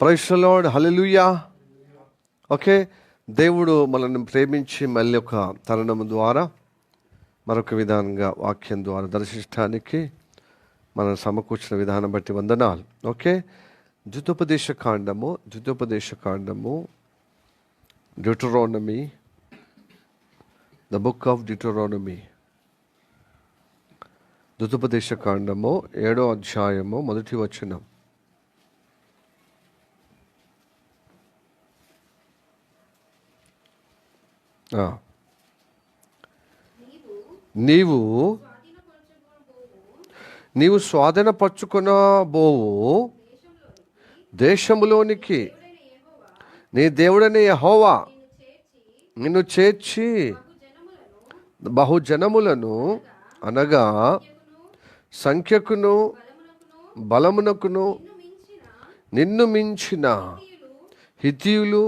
Praise the Lord, hallelujah. Okay, దేవుడు మనల్ని ప్రేమించి మళ్ళీ ఒక తరుణం ద్వారా మరొక విధానంగా వాక్యం ద్వారా దర్శించడానికి మనం సమకూర్చిన విధానం బట్టి వందనాలు. ఓకే, ద్వితోపదేశ కాండము Deuteronomy, the book of Deuteronomy, ద్వితోపదేశ కాండము 7వ అధ్యాయము 1వ వచనం. నీవు స్వాధీనపరచుకొనబోవు దేశములోనికి నీ దేవుడైన యెహోవా నిన్ను చేర్చి బహుజనములను అనగా సంఖ్యకును బలమునకును నిన్ను మించిన హిత్తీయులు,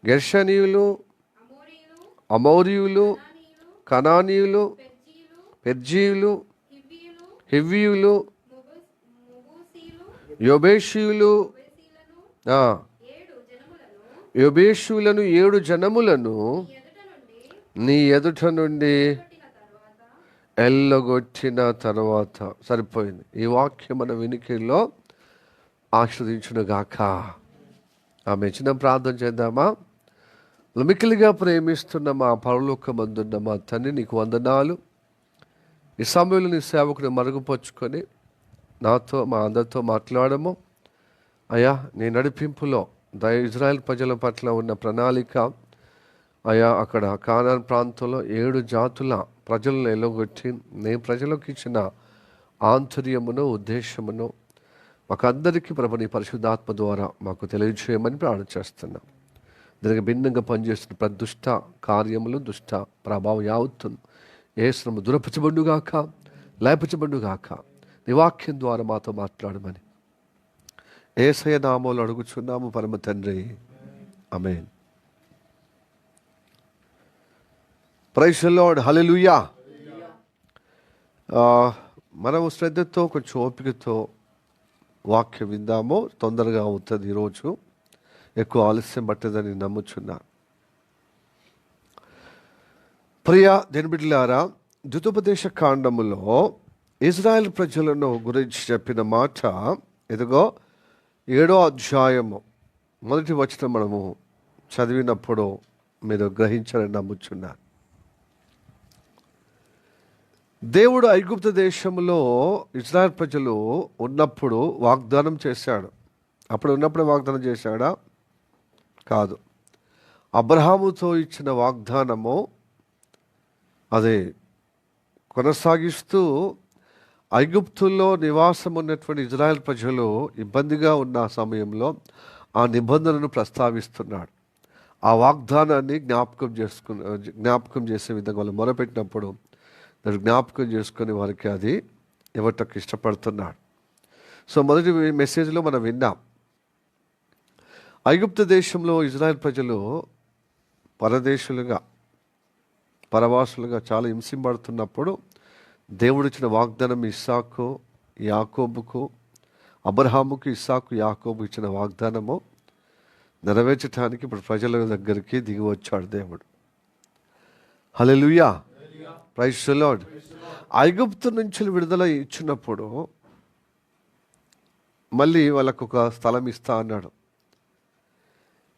గెర్షనీయులు, అమోరీయులు, కనానీయులు, పెర్జీయులు, హివ్వీయులు, యొబేషులను 7 జనములను నీ ఎదుట నుండి ఎల్లగొట్టిన తర్వాత. సరిపోయింది. ఈ వాక్యం మన వినికిడిలో ఆస్వాదించును గాక. ఆమె చిన్న ప్రార్థన చేద్దామా? మిక్కిలిగా ప్రేమిస్తున్న మా పరలోకమందున్న మా తండ్రి, నీకు వందనాలు. ఈ సమయంలో నీ సేవకుని మరుగుపరుచుకొని నాతో మా అందరితో మాట్లాడము అయ్యా. నీ నడిపింపులో ఇజ్రాయెల్ ప్రజల పట్ల ఉన్న ప్రణాళిక అయ్యా, అక్కడ కానాన్ ప్రాంతంలో 7 జాతుల ప్రజలను ఎల్లగొట్టి నీ ప్రజలకు ఇచ్చిన ఆంతర్యమును, ఉద్దేశమును మాకందరికీ ప్రభు నీ పరిశుద్ధాత్మ ద్వారా మాకు తెలియజేయమని ప్రార్థన చేస్తున్నాం. దీనికి భిన్నంగా పనిచేస్తున్న ప్రతి దుష్ట కార్యములు, దుష్ట ప్రభావం యావత్తును యేసునామమున దూరపరచబడుగాక, లేపచబడుగాక. నీ వాక్యం ద్వారా మాతో మాట్లాడమని యేసయ్య నామములో అడుగుచున్నాము పరమ తండ్రి, ఆమేన్. ప్రైజ్ ది లార్డ్, హల్లెలూయా. మనము శ్రద్ధతో, కొంచెం ఓపికతో వాక్యం విందాము. తొందరగా అవుతుంది ఈరోజు, ఎక్కువ ఆలస్యం పట్టదని నమ్ముచున్నాను. ప్రియ దేవుని బిడ్డలారా, ద్వితోపదేశ కాండములో ఇజ్రాయెల్ ప్రజలను గురించి చెప్పిన మాట ఇదిగో 7వ అధ్యాయము 1వ వచనం మనము చదివినప్పుడు మీరు గ్రహించాలని నమ్ముచున్నాను. దేవుడు ఐగుప్తు దేశంలో ఇజ్రాయెల్ ప్రజలు ఉన్నప్పుడు వాగ్దానం చేశాడు. అప్పుడు ఉన్నప్పుడు వాగ్దానం చేశాడా? కాదు. అబ్రహాముతో ఇచ్చిన వాగ్దానము అదే కొనసాగిస్తూ ఐగుప్తుల్లో నివాసం ఉన్నటువంటి ఇజ్రాయెల్ ప్రజలు ఇబ్బందిగా ఉన్న సమయంలో ఆ నిబంధనను ప్రస్తావిస్తున్నాడు. ఆ వాగ్దానాన్ని జ్ఞాపకం చేసే విధంగా వాళ్ళు మొరపెట్టినప్పుడు దాన్ని జ్ఞాపకం చేసుకొని వారికి అది ఇవ్వటకు ఇష్టపడుతున్నాడు. సో మొదటి మెసేజ్లో మనం విన్నాం, ఐగుప్తు దేశంలో ఇజ్రాయెల్ ప్రజలు పరవాసులుగా చాలా హింసింపడుతున్నప్పుడు దేవుడు ఇచ్చిన వాగ్దానం ఇస్సాకు, యాకోబుకు, అబ్రహాముకు, ఇస్సాకు, యాకోబు ఇచ్చిన వాగ్దానము నెరవేర్చడానికి ఇప్పుడు ప్రజల దగ్గరికి దిగి వచ్చాడు దేవుడు. హల్లెలూయా, ప్రైజ్ ది లార్డ్. ఐగుప్తు నుంచి విడుదల ఇచ్చినప్పుడు మళ్ళీ వాళ్ళకు ఒక స్థలం ఇస్తా అన్నాడు.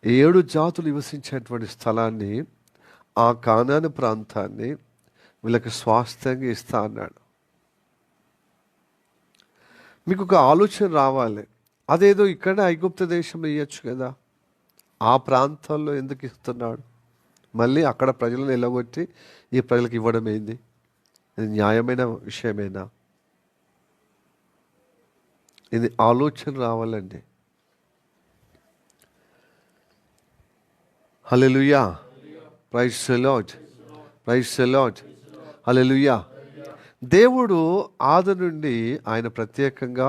7 జాతులు నివసించేటువంటి స్థలాన్ని, ఆ కానాను ప్రాంతాన్ని వీళ్ళకి స్వాస్థ్యంగా ఇస్తా అన్నాడు. మీకు ఒక ఆలోచన రావాలి, అదేదో ఇక్కడ ఐగుప్తు దేశంలో ఇవ్వచ్చు కదా, ఆ ప్రాంతాల్లో ఎందుకు ఇస్తున్నాడు? మళ్ళీ అక్కడ ప్రజలను ఎల్లగొట్టి ఈ ప్రజలకు ఇవ్వడం ఏంది? ఇది న్యాయమైన విషయమేనా? ఇది ఆలోచన రావాలండి. Hallelujah, praise the Lord, praise the Lord, hallelujah. దేవుడు ఆది నుండి ఆయన ప్రత్యేకంగా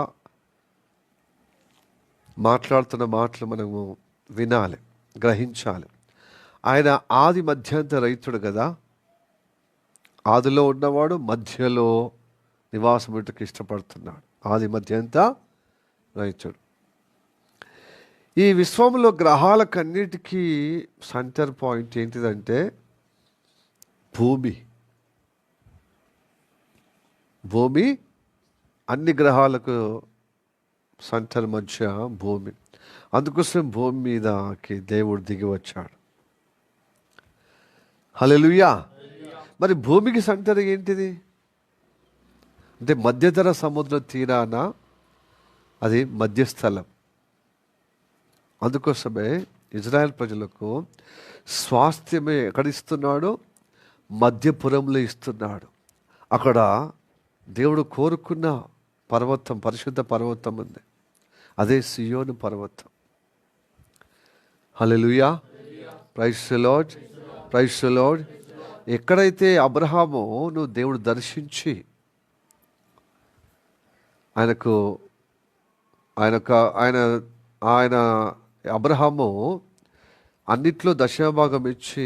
మాట్లాడుతున్న మాటలు మనము వినాలి, గ్రహించాలి. ఆయన ఆది మధ్యాంత రైతుడు కదా. ఆదిలో ఉన్నవాడు మధ్యలో నివాసం ఉండటకు ఇష్టపడుతున్నాడు. ఆది మధ్యంత రైతుడు. ఈ విశ్వంలో గ్రహాలకన్నిటికీ సెంటర్ పాయింట్ ఏంటిదంటే భూమి. భూమి అన్ని గ్రహాలకు సెంటర్ మధ్య భూమి. అందుకోసం భూమి మీదకి దేవుడు దిగి వచ్చాడు. హల్లెలూయా. మరి భూమికి సెంటర్ ఏంటిది అంటే మధ్యధర సముద్ర తీరాన అది మధ్యస్థలం. అందుకోసమే ఇజ్రాయెల్ ప్రజలకు స్వాస్థ్యమే ఎక్కడ ఇస్తున్నాడు? మధ్యపురంలో ఇస్తున్నాడు. అక్కడ దేవుడు కోరుకున్న పర్వతం, పరిశుద్ధ పర్వతం ఉంది. అదే సియోను పర్వతం. Hallelujah. Praise the Lord, praise the Lord. ఎక్కడైతే అబ్రహాము నువ్వు దేవుడు దర్శించి ఆయన అబ్రహాము అన్నిట్లో దశమభాగం ఇచ్చి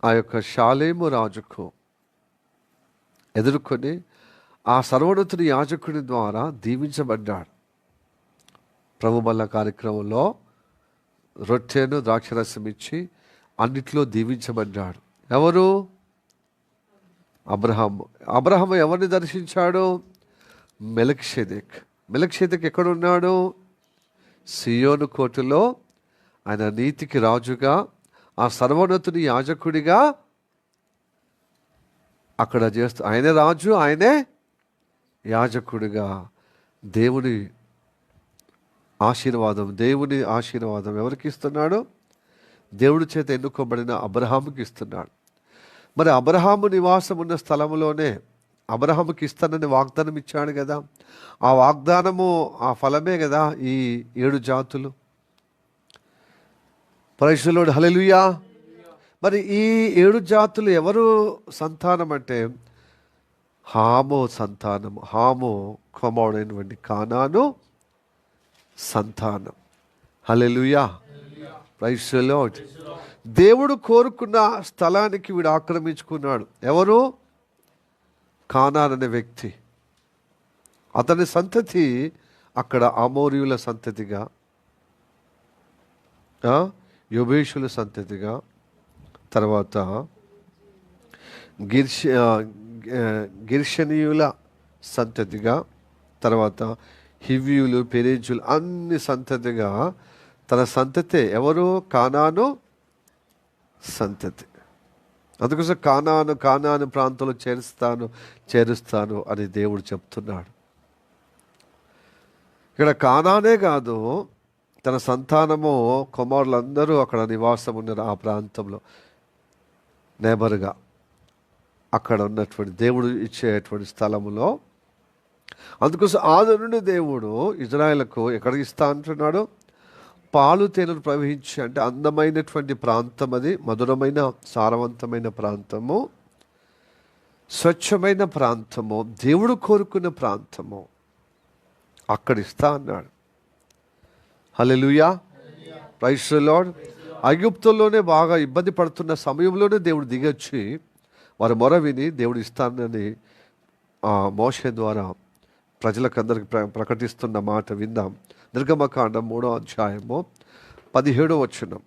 ఆ యొక్క షాలేము రాజుకు ఎదుర్కొని ఆ సర్వోన్నతుని యాజకుని ద్వారా దీవించబడ్డాడు. ప్రభు బల్ల కార్యక్రమంలో రొట్టెను ద్రాక్షరసం ఇచ్చి అన్నిట్లో దీవించబడ్డాడు. ఎవరు? అబ్రహాము. అబ్రహాము ఎవరిని దర్శించాడు? మెలక్షెదెక్ ఎక్కడున్నాడు? సియోను కోటలో ఆయన నీతికి రాజుగా, ఆ సర్వోన్నతుని యాజకుడిగా అక్కడ చేస్తూ, ఆయనే రాజు, ఆయనే యాజకుడిగా దేవుని ఆశీర్వాదం ఎవరికి ఇస్తున్నాడు? దేవుడి చేత ఎన్నుకోబడిన అబ్రహాముకి ఇస్తున్నాడు. మరి అబ్రహాము నివాసం ఉన్న స్థలంలోనే అబ్రహాముకి ఇస్తానని వాగ్దానం ఇచ్చాడు కదా. ఆ వాగ్దానము, ఆ ఫలమే కదా ఈ 7 జాతులు. ప్రైజ్ ది లార్డ్, హల్లెలూయా. మరి ఈ 7 జాతులు ఎవరు సంతానం అంటే హాము సంతానము. హాము కుమారుడైనటువంటి కానాను సంతానం. హల్లెలూయా, ప్రైజ్ ది లార్డ్. దేవుడు కోరుకున్న స్థలానికి వీడు ఆక్రమించుకున్నాడు. ఎవరు? కానాన్ అనే వ్యక్తి. అతని సంతతి అక్కడ అమోరీయుల సంతతిగా, యోబేషుల సంతతిగా, తర్వాత గిర్షనీయుల సంతతిగా, తర్వాత హివ్యులు, పెరేజులు అన్ని సంతతిగా తన సంతతే. ఎవరు? కానాను సంతతి. అందుకోసం కానాను ప్రాంతంలో చేరుస్తాను అని దేవుడు చెప్తున్నాడు. ఇక్కడ కానానే కాదు, తన సంతానము కుమారులందరూ అక్కడ నివాసం ఉన్నారు. ఆ ప్రాంతంలో నేబర్గా అక్కడ ఉన్నటువంటి దేవుడు ఇచ్చేటువంటి స్థలములో. అందుకోసం ఆది నుండి దేవుడు ఇజ్రాయేలుకు ఎక్కడికి ఇస్తా అంటున్నాడు? పాలు తేనెలు ప్రవహించి, అంటే అందమైనటువంటి ప్రాంతం, అది మధురమైన సారవంతమైన ప్రాంతము, స్వచ్ఛమైన ప్రాంతము, దేవుడు కోరుకున్న ప్రాంతము అక్కడ ఇస్తా అన్నాడు. హల్లెలూయా, ప్రైజ్ ది లార్డ్. ఐగుప్తుల్లోనే బాగా ఇబ్బంది పడుతున్న సమయంలోనే దేవుడు దిగొచ్చి వారి మొర విని దేవుడు ఇస్తానని మోషే ద్వారా ప్రజలకందరికి ప్రకటిస్తున్న మాట విందాం. నిర్గమకాండం 3వ అధ్యాయము 17వ వచనం.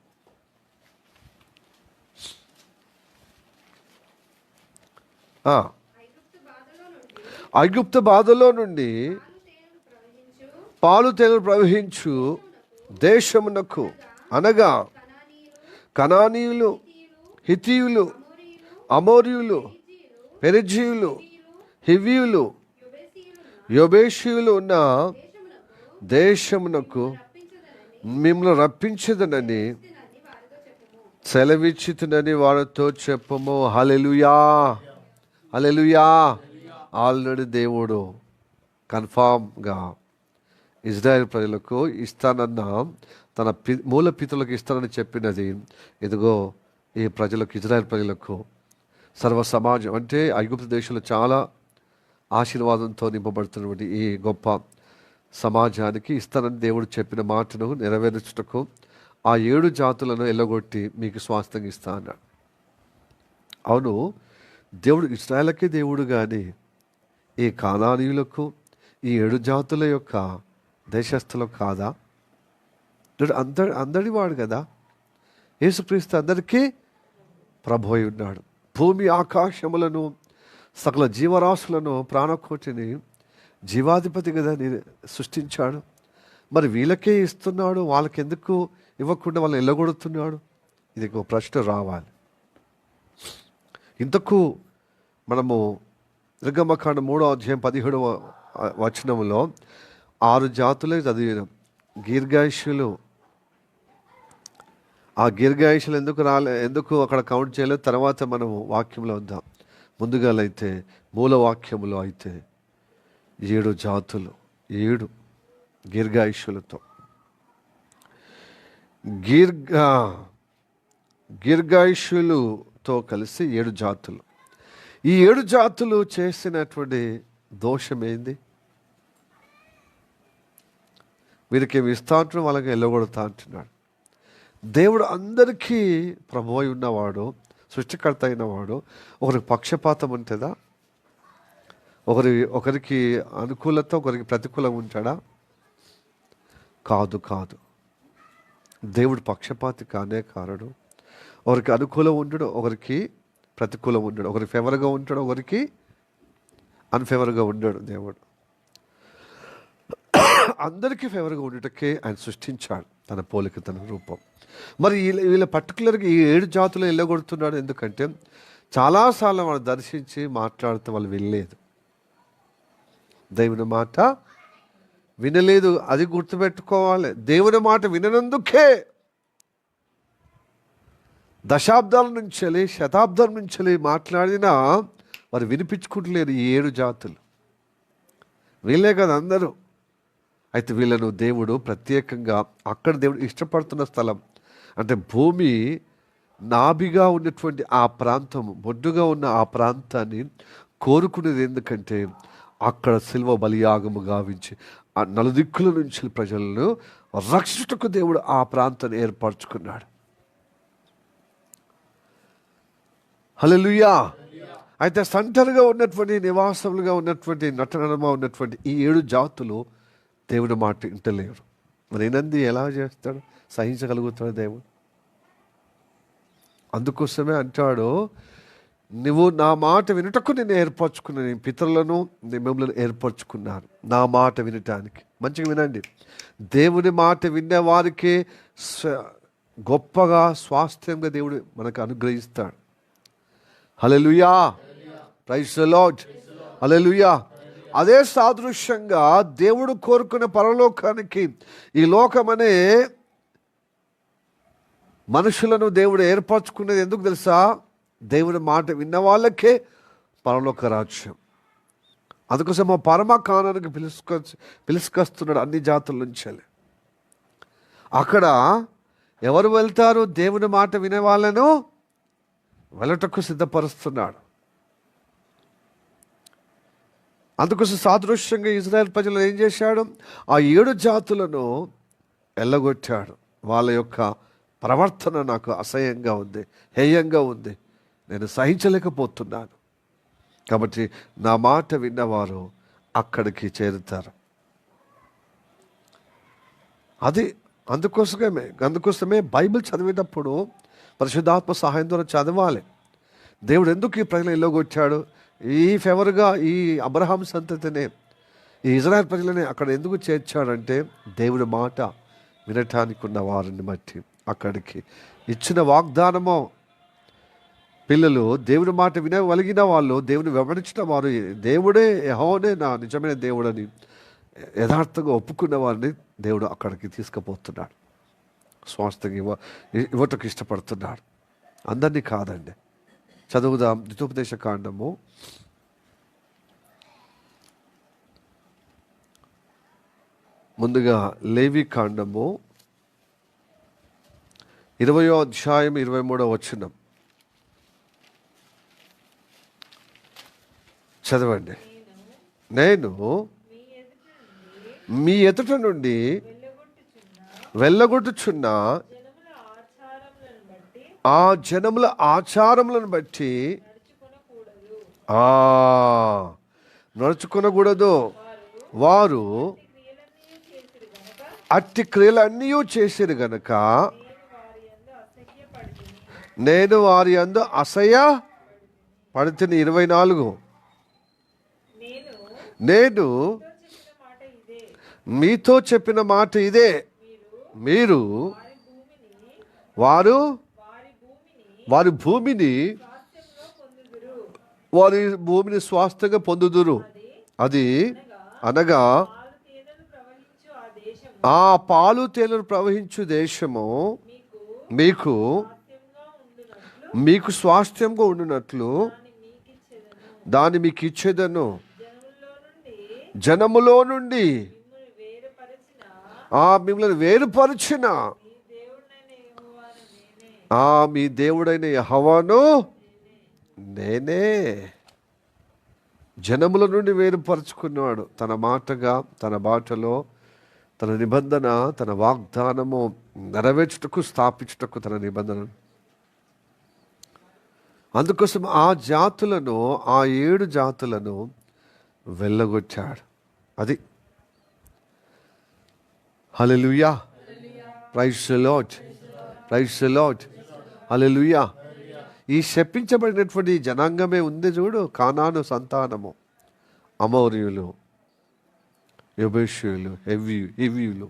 ఐగుప్తు బాధలో నుండి పాలు తేనెలు ప్రవహించు దేశమునకు, అనగా కనానీయులు, హితీయులు, అమోరీయులు, పెరిజీయులు, హివ్వీయులు, యోబేషీయులు ఉన్న దేశమునకు మిమ్మల్ని రప్పించదనని సెలవిచ్చితునని వారితో చెప్పము. హల్లెలూయా, హల్లెలూయా. ఆల్రెడీ దేవుడు కన్ఫామ్గా ఇజ్రాయెల్ ప్రజలకు ఇస్తానన్న, తన మూల పితరులకు ఇస్తానని చెప్పినది ఇదిగో ఈ ప్రజలకు, ఇజ్రాయెల్ ప్రజలకు, సర్వ సమాజం అంటే ఐగుప్తు దేశంలో చాలా ఆశీర్వాదంతో నింపబడుతున్నటువంటి ఈ గొప్ప సమాజానికి ఇస్తానని దేవుడు చెప్పిన మాటను నెరవేర్చుటకు ఆ 7 జాతులను ఎల్లగొట్టి మీకు స్వాస్థ్యంగా ఇస్తా అన్నాడు. అవును, దేవుడు ఇశ్రాయేలుకే దేవుడు, కానీ ఈ కానానీయులకు, ఈ 7 జాతుల యొక్క దేశస్థులకు కాదా? అందరి వాడు కదా. యేసుక్రీస్తు అందరికీ ప్రభు అయి ఉన్నాడు. భూమి ఆకాశములను సకల జీవరాశులను ప్రాణకోటిని జీవాధిపతి కదా సృష్టించాడు. మరి వీళ్ళకే ఇస్తున్నాడు, వాళ్ళకెందుకు ఇవ్వకుండా వాళ్ళని ఎల్లగొడుతున్నాడు? ఇది ఒక ప్రశ్న రావాలి. ఇంతకు మనము నిర్గమకాండం 3వ అధ్యాయం 17వ వచనంలో 6 జాతులే చదివినాం. దీర్ఘాయుష్యులు, ఆ దీర్ఘాయుష్యులు ఎందుకు అక్కడ కౌంట్ చేయలేదు? తర్వాత మనము వాక్యంలో ఉందాం. ముందుగా అయితే మూల వాక్యంలో అయితే 7 జాతులు, 7 దీర్ఘాయుష్యులతో, దీర్ఘాయుష్యులతో కలిసి 7 జాతులు. ఈ 7 జాతులు చేసినటువంటి దోషం ఏంది? వీరికి ఇస్తా అంటున్నాడు, వాళ్ళకి వెళ్ళగొడతా అంటున్నాడు. దేవుడు అందరికీ ప్రభు అయి ఉన్నవాడు, సృష్టికర్త అయినవాడు. ఒకరికి పక్షపాతం ఉంటుందా? ఒకరికి అనుకూలత, ఒకరికి ప్రతికూలం ఉంటాడా? కాదు. దేవుడు పక్షపాతి కానే కారడు. ఒకరికి అనుకూలం ఉండడు, ఒకరికి ప్రతికూలం ఉండడు. ఒకరికి ఫేవర్గా ఉంటాడు, ఒకరికి అన్ఫేవర్గా ఉండడు. దేవుడు అందరికీ ఫేవర్గా ఉండేటకే ఆయన సృష్టించాడు, తన పోలిక, తన రూపం. మరి వీళ్ళ పర్టికులర్గా ఈ 7 జాతులు వెళ్ళగొడుతున్నాడు. ఎందుకంటే చాలాసార్లు వాళ్ళు దర్శించి మాట్లాడితే వాళ్ళు వెళ్ళలేదు, దేవుని మాట వినలేదు. అది గుర్తుపెట్టుకోవాలి. దేవుని మాట విననందుకే దశాబ్దాల నుంచి, శతాబ్దాల నుంచి మాట్లాడినా వారు వినిపించుకుంటలేరు ఈ 7 జాతులు. వీళ్ళే కదా అందరూ. అయితే వీళ్ళను దేవుడు ప్రత్యేకంగా, అక్కడ దేవుడు ఇష్టపడుతున్న స్థలం అంటే భూమి నాభిగా ఉన్నటువంటి ఆ ప్రాంతం, బొడ్డుగా ఉన్న ఆ ప్రాంతాన్ని కోరుకునేది. ఎందుకంటే అక్కడ శిల్వ బలియాగము గావించి ఆ నలుదిక్కుల నుంచి ప్రజలను రక్షించుటకు దేవుడు ఆ ప్రాంతాన్ని ఏర్పరచుకున్నాడు. హల్లెలూయా. అయితే సెంటర్గా ఉన్నటువంటి, నివాసములుగా ఉన్నటువంటి, నటనమా ఉన్నటువంటి ఈ 7 జాతులు దేవుడి మాట వింటలేరు. మరి ఏనంది ఎలా చేస్తాడు? సహించగలుగుతాడు దేవుడు. అందుకోసమే అంటాడు, నువ్వు నా మాట వినుటకు నేను ఏర్పరచుకున్నాను, నేను పితరులను మిమ్మల్ని ఏర్పరచుకున్నాను నా మాట వినటానికి. మంచిగా వినండి. దేవుని మాట వినే వారికి గొప్పగా స్వాస్థ్యంగా దేవుడు మనకు అనుగ్రహిస్తాడు. హల్లెలూయా, ప్రైజ్ ది లార్డ్, హల్లెలూయా. అదే సాదృశ్యంగా దేవుడు కోరుకున్న పరలోకానికి ఈ లోకమనే మనుషులను దేవుడు ఏర్పరచుకునేది ఎందుకు తెలుసా? దేవుని మాట విన్న వాళ్ళకే పరలోక రాజ్యం. అందుకోసం మా పరమ కానానికి పిలుచుకొస్తున్నాడు అన్ని జాతుల నుంచి. అక్కడ ఎవరు వెళ్తారు? దేవుని మాట వినే వాళ్ళను వెళ్ళటకు సిద్ధపరుస్తున్నాడు. అందుకోసం సాదృశ్యంగా ఇజ్రాయెల్ ప్రజలు ఏం చేశాడు? ఆ 7 జాతులను ఎల్లగొట్టాడు. వాళ్ళ యొక్క ప్రవర్తన నాకు అసహ్యంగా ఉంది, హేయంగా ఉంది, నేను సహించలేకపోతున్నాను. కాబట్టి నా మాట విన్నవారు అక్కడికి చేరుతారు. అది అందుకోసమే బైబిల్ చదివేటప్పుడు పరిశుద్ధాత్మ సహాయం ద్వారా చదవాలి. దేవుడు ఎందుకు ఈ ప్రజలు ఎల్లగొట్టాడు? ఈ ఫేవర్గా ఈ అబ్రహాం సంతతినే, ఈ ఇజ్రాయెల్ ప్రజలనే అక్కడ ఎందుకు చేర్చాడంటే దేవుడి మాట వినటానికి ఉన్న వారిని బట్టి. అక్కడికి ఇచ్చిన వాగ్దానము, పిల్లలు దేవుని మాట వినగలిగిన వాళ్ళు, దేవుని వివరించిన వారు, దేవుడే యెహోవానే నా నిజమైన దేవుడని యథార్థంగా ఒప్పుకున్న వారిని దేవుడు అక్కడికి తీసుకుపోతున్నాడు. స్వాస్థ్యంగా ఇవ్వటకు ఇష్టపడుతున్నాడు. అందరినీ కాదండి. చదువుదాం. ద్వితోపదేశ కాండము 'లేవి కాండము 20వ అధ్యాయం 23వ వచనం చదవండి. నేను మీ ఎదుట నుండి వెళ్ళగొట్టుచున్న ఆ జనముల ఆచారములను బట్టి నడుచుకొనకూడదు. వారు అట్టి క్రియలన్నీ చేసిరు గనుక నేను వారి యందు అసహ్య పడితిని. 24 నేను మీతో చెప్పిన మాట ఇదే, మీరు వారి భూమిని స్వాస్థ్యంగా పొందుదురు. అది అనగా ఆ పాలు తేనెలు ప్రవహించు దేశము మీకు స్వాస్థ్యంగా ఉండునట్లు దాన్ని మీకు ఇచ్చేదను. జనములో నుండి మిమ్మల్ని వేరుపరిచిన మీ దేవుడైన యెహోవాను నేనే. జనముల నుండి వేరుపరుచుకున్నాడు. తన మాటగా, తన బాటలో, తన నిబంధన, తన వాగ్దానము నెరవేర్చుటకు, స్థాపించుటకు తన నిబంధన. అందుకోసం ఆ జాతులను, ఆ 7 జాతులను వెళ్ళగొట్టాడు. అది hallelujah, praise the Lord, praise the Lord, hallelujah. ఈ శపించబడినటువంటి జనాంగమే ఉంది చూడు, కానాను సంతానము, అమోరీయులు, యెబూసీయులు, హివ్వీయులు.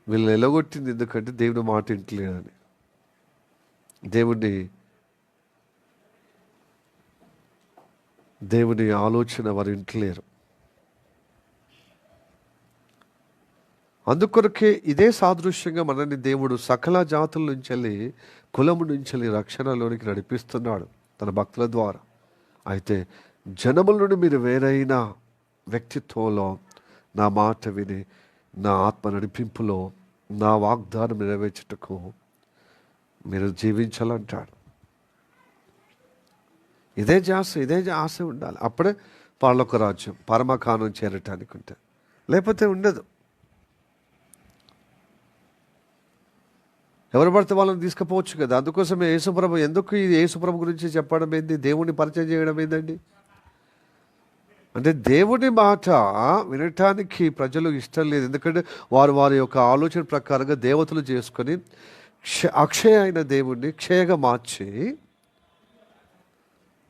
వీళ్ళని ఎలగొట్టింది ఎందుకంటే దేవుని మాట వింటలేదని. దేవుని ఆలోచన వారు వింటలేరు. అందుకొరకే ఇదే సాదృశ్యంగా మనల్ని దేవుడు సకల జాతుల నుంచి, కులము నుంచి రక్షణలోనికి నడిపిస్తున్నాడు తన భక్తుల ద్వారా. అయితే జనముల నుండి మీరు వేరైన వ్యక్తిత్వంలో నా మాట విని, నా ఆత్మ నడిపింపులో, నా వాగ్దానం నెరవేర్చుటకు మీరు జీవించాలంటాడు. ఇదే ఆశ ఉండాలి. అప్పుడే పరలోక రాజ్యం, పరమకానం చేరటానికి ఉంటుంది, లేకపోతే ఉండదు. ఎవరు పడితే వాళ్ళని తీసుకుపోవచ్చు కదా. అందుకోసమే యేసుప్రభు, ఎందుకు ఇది యేసుప్రభు గురించి చెప్పడం ఏంది, దేవుని పరిచయం చేయడం ఏందండి అంటే, దేవుని మాట వినటానికి ప్రజలు ఇష్టం లేదు. ఎందుకంటే వారి యొక్క ఆలోచన ప్రకారంగా దేవతలు చేసుకొని అక్షయ అయిన దేవుణ్ణి క్షయగా మార్చి,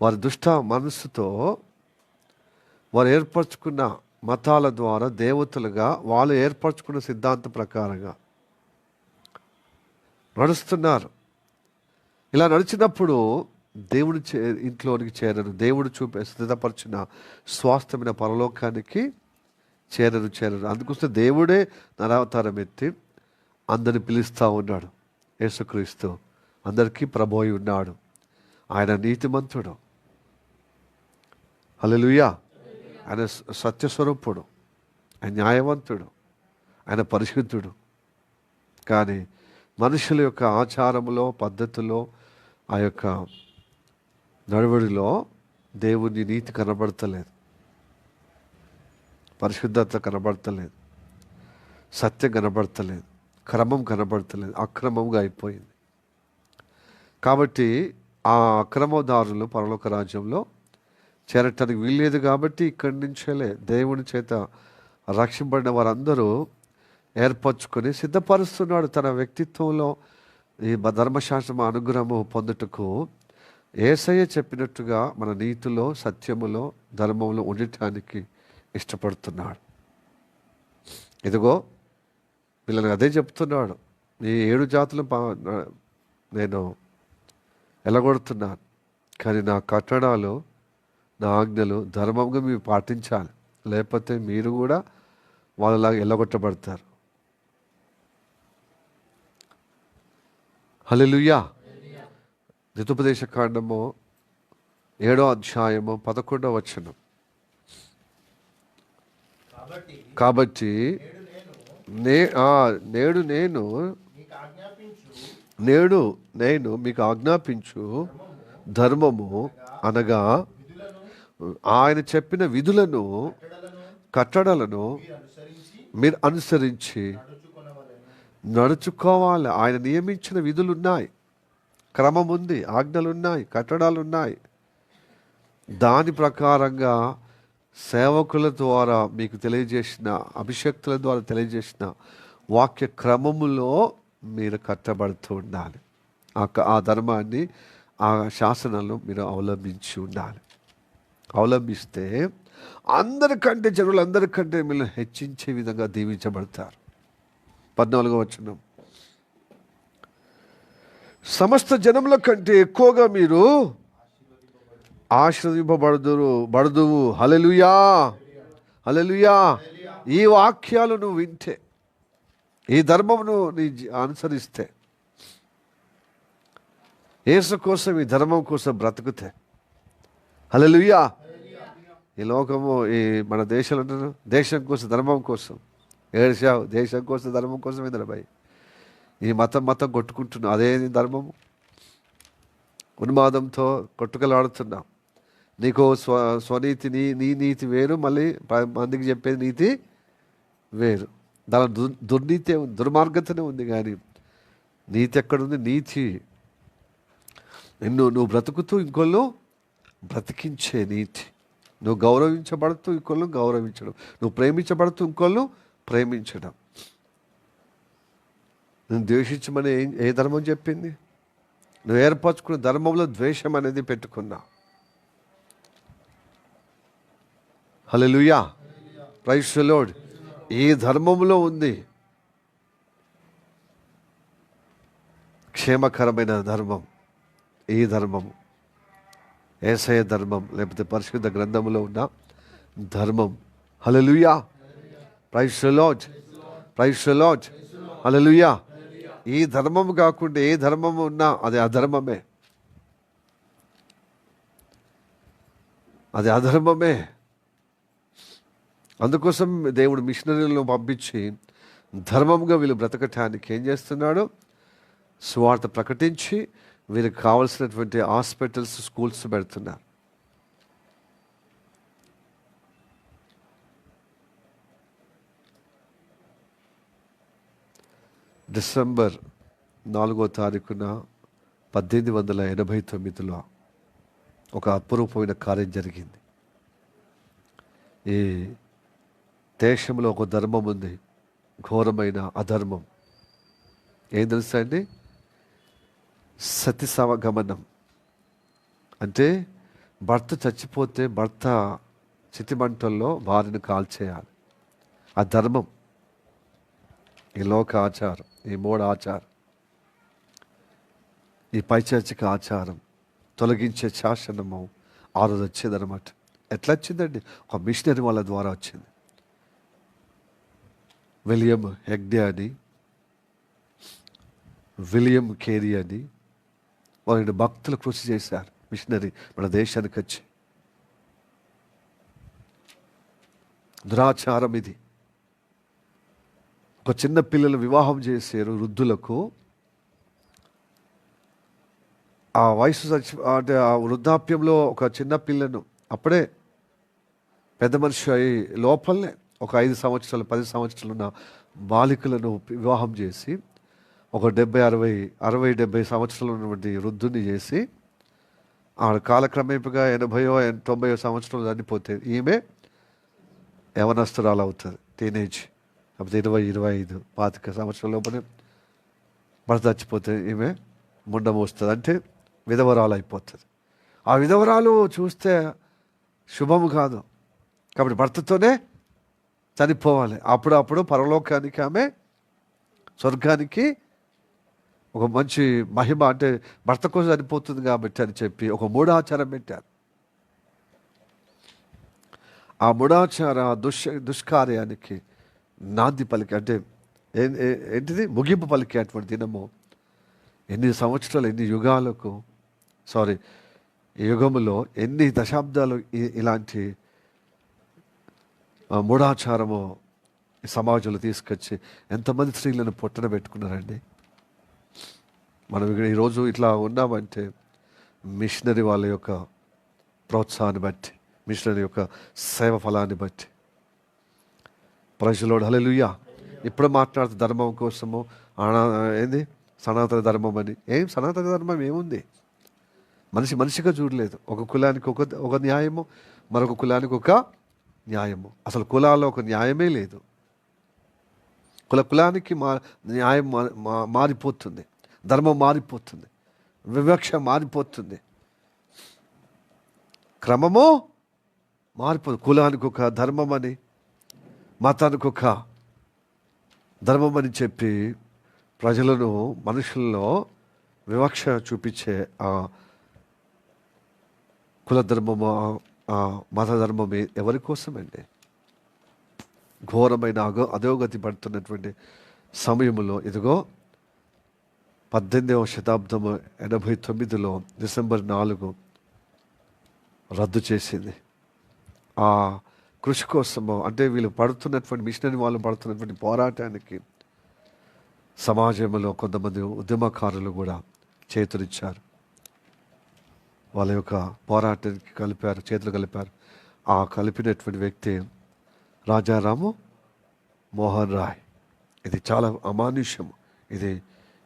వారి దుష్ట మనస్సుతో వారు ఏర్పరచుకున్న మతాల ద్వారా దేవతలుగా వాళ్ళు ఏర్పరచుకున్న సిద్ధాంతం ప్రకారంగా నడుస్తున్నారు. ఇలా నడిచినప్పుడు దేవుని ఇంట్లోనికి చేరరు. దేవుడు సిద్ధపరిచిన స్వాస్థ్యమైన పరలోకానికి చేరరు. అందుకోసం దేవుడే నరావతారం ఎత్తి అందరిని పిలుస్తూ ఉన్నాడు. యేసుక్రీస్తు అందరికీ ప్రభువై ఉన్నాడు. ఆయన నీతిమంతుడు, హల్లెలూయా. ఆయన సత్యస్వరూపుడు, ఆయన న్యాయవంతుడు, ఆయన పరిశుద్ధుడు. కానీ మనుషుల యొక్క ఆచారములో, పద్ధతిలో, ఆ యొక్క నడవడిలో దేవుని నీతి కనబడతలేదు, పరిశుద్ధత కనబడతలేదు, సత్యం కనబడతలేదు, క్రమం కనబడతలేదు, అక్రమంగా అయిపోయింది. కాబట్టి ఆ అక్రమదారులు పరలోక రాజ్యంలో చేరటానికి వీల్లేదు. కాబట్టి ఇక్కడి నుంచేలే దేవుని చేత రక్షింపబడిన వారందరూ ఏర్పరచుకొని సిద్ధపరుస్తున్నాడు తన వ్యక్తిత్వంలో. ఈ ధర్మశాస్త్రం అనుగ్రహము పొందుటకు యేసయ్య చెప్పినట్టుగా మన నీతిలో, సత్యములో, ధర్మంలో ఉండటానికి ఇష్టపడుతున్నాడు. ఇదిగో వీళ్ళని అదే చెప్తున్నాడు, ఈ 7 జాతులు నేను ఎలగొడుతున్నాను, కానీ నా కట్టడాలు, నా ఆజ్ఞలు ధర్మంగా మీరు పాటించాలి, లేకపోతే మీరు కూడా వాళ్ళలాగా ఎల్లగొట్టబడతారు. హల్లెలూయా. ద్వితోపదేశ కాండము 7వ అధ్యాయము 11వ వచనం. కాబట్టి నేడు నేను మీకు ఆజ్ఞాపించు ధర్మము అనగా ఆయన చెప్పిన విధులను, కట్టడలను మీరు అనుసరించి నడుచుకోవాలి. ఆయన నియమించిన విధులు ఉన్నాయి, క్రమం ఉంది, ఆజ్ఞలు ఉన్నాయి, కట్టడాలు ఉన్నాయి. దాని ప్రకారంగా సేవకుల ద్వారా మీకు తెలియజేసిన, అభిషక్తుల ద్వారా తెలియజేసిన వాక్య క్రమములో మీరు కట్టబడుతూ ఉండాలి. ఆ ధర్మాన్ని, ఆ శాసనాలను మీరు అవలంబించి ఉండాలి. అవలంబిస్తే అందరికంటే, జనులందరికంటే మీరు హెచ్చించే విధంగా దీవించబడతారు. 14వ వచనం, సమస్త జనముల కంటే ఎక్కువగా మీరు ఆశీర్వదింపబడుదువు. హల్లెలూయా, హల్లెలూయా. ఈ వాక్యాలు నువ్వు వింటే, ఈ ధర్మమును నీ అనుసరిస్తే, యేసు కోసం, ఈ ధర్మం కోసం బ్రతుకుతే, హల్లెలూయా. ఈ లోకము, ఈ మన దేశంలో అంటారు, దేశం కోసం, ధర్మం కోసం ఏడ్చావు, దేశం కోసం, ధర్మం కోసం ఏంద్రబాయి, ఈ మతం కొట్టుకుంటున్నావు. అదే ధర్మము. ఉన్మాదంతో కొట్టుకలాడుతున్నాం. నీకో స్వనీతి, నీ నీతి వేరు, మళ్ళీ మందికి చెప్పేది నీతి వేరు. దాని దుర్నీతే ఉంది, దుర్మార్గతనే ఉంది. కానీ నీతి ఎక్కడుంది? నీతి నువ్వు బ్రతుకుతూ ఇంకొల్లు బ్రతికించే నీతి. నువ్వు గౌరవించబడుతూ ఇంకొల్లు గౌరవించడం, నువ్వు ప్రేమించబడుతూ ఇంకొల్లు ప్రేమించడం. నువ్వు ద్వేషించమని ఏ ధర్మం చెప్పింది? నువ్వు ఏర్పరచుకున్న ధర్మంలో ద్వేషం అనేది పెట్టుకున్నా. హల్లెలూయా, ప్రైజ్ ది లార్డ్. ఈ ధర్మంలో ఉంది క్షేమకరమైన ధర్మం. ఈ ధర్మము యేసయ్య ధర్మం, లేకపోతే పరిశుద్ధ గ్రంథంలో ఉన్న ధర్మం. Hallelujah, praise the Lord, praise the Lord, hallelujah. ఈ ధర్మము కాకుండా ఏ ధర్మము ఉన్నా అది అధర్మమే, అది అధర్మమే. అందుకోసం దేవుడు మిషనరీలను పంపించి ధర్మంగా వీళ్ళు బ్రతకటానికి ఏం చేస్తున్నాడు? సువార్త ప్రకటించి వీళ్ళకి కావాల్సినటువంటి హాస్పిటల్స్, స్కూల్స్ పెడుతున్నారు. డిసెంబర్ 4వ తారీఖున 1889లో ఒక అపురూపమైన కార్యం జరిగింది. ఈ దేశంలో ఒక ధర్మం ఉంది, ఘోరమైన అధర్మం. ఏం తెలుసా అండి? సతి సమగమనం. అంటే భర్త చచ్చిపోతే భర్త చితిమంటల్లో భార్యను కాల్చేయాలి. ఆ ధర్మం, ఈ లోక ఆచారం, ఈ మూఢ ఆచారం, ఈ పైచాచిక ఆచారం తొలగించే శాసనము ఆ రోజు వచ్చేదన్నమాట. ఎట్లా వచ్చిందండి? ఒక మిషనరీ వాళ్ళ ద్వారా వచ్చింది. విలియం హెగ్డే అని, విలియం కేరీ అని వాళ్ళని భక్తులు కృషి చేశారు. మిషనరీ మన దేశానికి వచ్చి. దురాచారం ఇది. ఒక చిన్న పిల్లలు వివాహం చేశారు వృద్ధులకు. ఆ వయసు అంటే ఆ వృద్ధాప్యంలో ఒక చిన్న పిల్లను అప్పుడే పెద్ద మనిషి అయి లోపలనే ఒక 5 సంవత్సరాలు 10 సంవత్సరాలు ఉన్న బాలికలను వివాహం చేసి ఒక 70 సంవత్సరాలు ఉన్నటువంటి వృద్ధుని చేసి ఆ కాలక్రమేపుగా 80 సంవత్సరాలు చనిపోతే ఈమె యవనస్తురాలు అవుతుంది. టీనేజ్, లేకపోతే 20 25 సంవత్సరాల లోపలే భర్త చచ్చిపోతే ఈమె ముండ మోస్తుంది. అంటే విధవరాలు అయిపోతుంది. ఆ విధవరాలు చూస్తే శుభము కాదు. కాబట్టి భర్తతోనే చనిపోవాలి. అప్పుడు పరలోకానికి, ఆమె స్వర్గానికి ఒక మంచి మహిమ, అంటే భర్త కోసం చనిపోతుంది కాబట్టి అని చెప్పి ఒక మూఢాచారం పెట్టారు. ఆ మూఢాచార దుష్కార్యానికి నాంది పలికి, అంటే ఏంటిది, ముగింపు పలికేటువంటి దినము ఎన్ని సంవత్సరాలు, ఎన్ని యుగాలకు, ఈ యుగములో ఎన్ని దశాబ్దాలు ఇలాంటి మూఢాచారము ఈ సమాజంలో తీసుకొచ్చి ఎంతమంది స్త్రీలను పొట్టన పెట్టుకున్నారండి. మనం ఇక్కడ ఈరోజు ఇట్లా ఉన్నామంటే మిషనరీ వాళ్ళ యొక్క ప్రోత్సాహాన్ని బట్టి, మిషనరీ యొక్క సేవ ఫలాన్ని బట్టి. ప్రైజ్ ది లార్డ్, హల్లెలూయా. ఇప్పుడు మాట్లాడుతూ ధర్మం కోసము ఏంది సనాతన ధర్మం అని. సనాతన ధర్మం ఏముంది? మనిషిగా చూడలేదు. ఒక కులానికి ఒక న్యాయము, మరొక కులానికి ఒక న్యాయము. అసలు కులాల్లో ఒక న్యాయమే లేదు. కులానికి న్యాయం మారిపోతుంది, ధర్మం మారిపోతుంది, వివక్ష మారిపోతుంది, క్రమము మారిపోతుంది. కులానికి ఒక ధర్మం అని, మతానికి ఒక ధర్మం అని చెప్పి ప్రజలను, మనుషుల్లో వివక్ష చూపించే ఆ కుల ధర్మము, ఆ మత ధర్మమే ఎవరి కోసమండి? ఘోరమైన అధోగతి పడుతున్నటువంటి సమయంలో ఇదిగో 18వ శతాబ్దము 89లో డిసెంబర్ 4 రద్దు చేసింది. ఆ కృషి కోసము, అంటే వీళ్ళు పడుతున్నటువంటి మిషనరీ వాళ్ళు పడుతున్నటువంటి పోరాటానికి సమాజంలో కొంతమంది ఉద్యమకారులు కూడా చేతులిచ్చారు. వాళ్ళ యొక్క పోరాటానికి చేతులు కలిపారు. ఆ కలిపినటువంటి వ్యక్తి రాజారాము మోహన్ రాయ్. ఇది చాలా అమానుష్యం.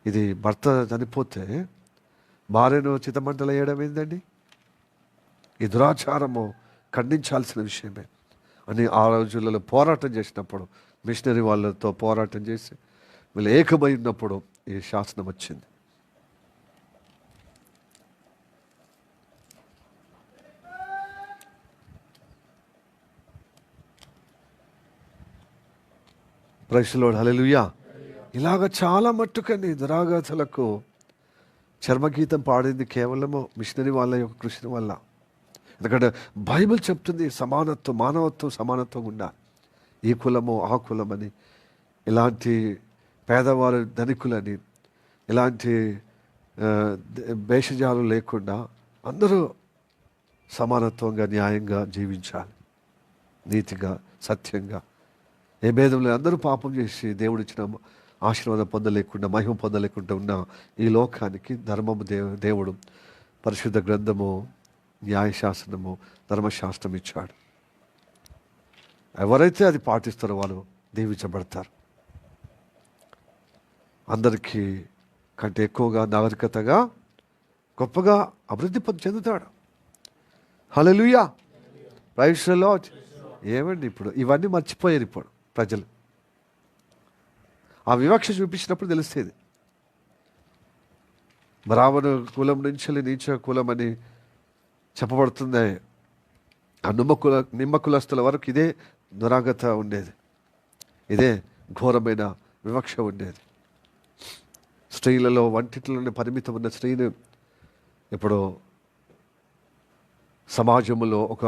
ఇది భర్త చనిపోతే భార్యను చితమంటలు వేయడం ఏందండి? ఈ దురాచారము ఖండించాల్సిన విషయమే అని ఆ రోజులలో పోరాటం చేసినప్పుడు, మిషనరీ వాళ్ళతో పోరాటం చేసి వీళ్ళు ఏకమై ఉన్నప్పుడు ఈ శాసనం వచ్చింది. ప్రైస్ ది లార్డ్, హల్లెలూయా. ఇలాగ చాలా మట్టుకని దురాఘాతలకు చర్మగీతం పాడింది కేవలము మిషనరీ వాళ్ళ యొక్క కృషి వల్ల. ఎందుకంటే బైబిల్ చెప్తుంది సమానత్వం, మానవత్వం సమానత్వం ఉండాలి. ఈ కులము ఆ కులమని, ఇలాంటి పేదవారు ధనికులని, ఇలాంటి భేషజాలు లేకుండా అందరూ సమానత్వంగా, న్యాయంగా జీవించాలి, నీతిగా, సత్యంగా. ఏ భేదంలో అందరూ పాపం చేసి దేవుడిచ్చిన ఆశీర్వాదం పొందలేకుండా, మహిమ పొందలేకుండా ఉన్న ఈ లోకానికి ధర్మము దేవుడు పరిశుద్ధ గ్రంథము, న్యాయశాస్త్రము, ధర్మశాస్త్రం ఇచ్చాడు. ఎవరైతే అది పాటిస్తారో వాళ్ళు దీవించబడతారు. అందరికీ కంటే ఎక్కువగా నాగరికతగా గొప్పగా అభివృద్ధి చెందుతాడు. హల్లెలూయా, ప్రైజ్ ది లార్డ్. ఏమండి ఇప్పుడు ఇవన్నీ మర్చిపోయారు ఇప్పుడు ప్రజలు. ఆ వివక్ష చూపించినప్పుడు తెలుస్తుంది. బ్రాహ్మణ కులం నుంచి నీచ కులం అని చెప్పబడుతుంది. ఆ నిమ్మ కులస్తుల వరకు ఇదే దురాగత ఉండేది, ఇదే ఘోరమైన వివక్ష ఉండేది. స్త్రీలలో వంటిట్లోనే పరిమితం ఉన్న స్త్రీని ఇప్పుడు సమాజంలో ఒక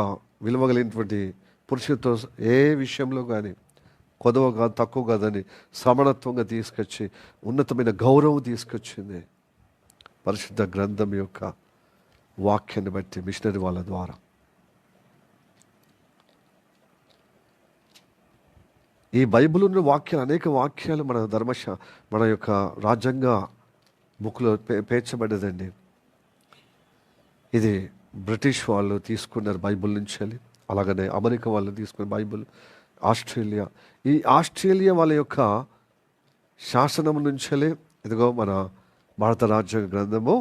విలువగలిగినటువంటి పురుషులతో ఏ విషయంలో కానీ కొదవ కాదు, తక్కువ కాదని సమానత్వంగా తీసుకొచ్చి ఉన్నతమైన గౌరవం తీసుకొచ్చింది పరిశుద్ధ గ్రంథం యొక్క వాక్యాన్ని బట్టి, మిషనరీ వాళ్ళ ద్వారా. ఈ బైబిల్ ఉన్న వాక్యాలు, అనేక వాక్యాలు మన యొక్క రాజ్యాంగ బుక్లో పేర్చబడ్డదండి. ఇది బ్రిటిష్ వాళ్ళు తీసుకున్నారు బైబిల్ నుంచి వెళ్ళి, అలాగనే అమెరికా వాళ్ళు తీసుకున్న బైబిల్, ఆస్ట్రేలియా, ఈ ఆస్ట్రేలియా వాళ్ళ యొక్క శాసనం నుంచి ఇదిగో మన భారత రాజ్యాంగ గ్రంథము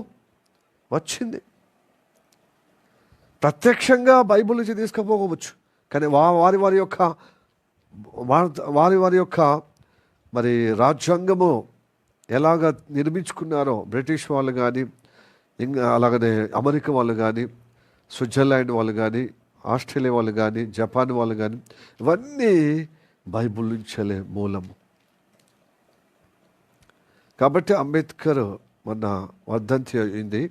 వచ్చింది. ప్రత్యక్షంగా బైబిల్ నుంచి తీసుకుపోవచ్చు, కానీ వారి యొక్క మరి రాజ్యాంగము ఎలాగ నిర్మించుకున్నారో బ్రిటిష్ వాళ్ళు కానీ, ఇంకా అలాగనే అమెరికా వాళ్ళు కానీ, స్విట్జర్లాండ్ వాళ్ళు కానీ, ఆస్ట్రేలియా వాళ్ళు కానీ, జపాన్ వాళ్ళు కానీ, ఇవన్నీ బైబిల్ నుంచే మూలము. కాబట్టి అంబేద్కర్ మొన్న వర్ధంతి అయింది,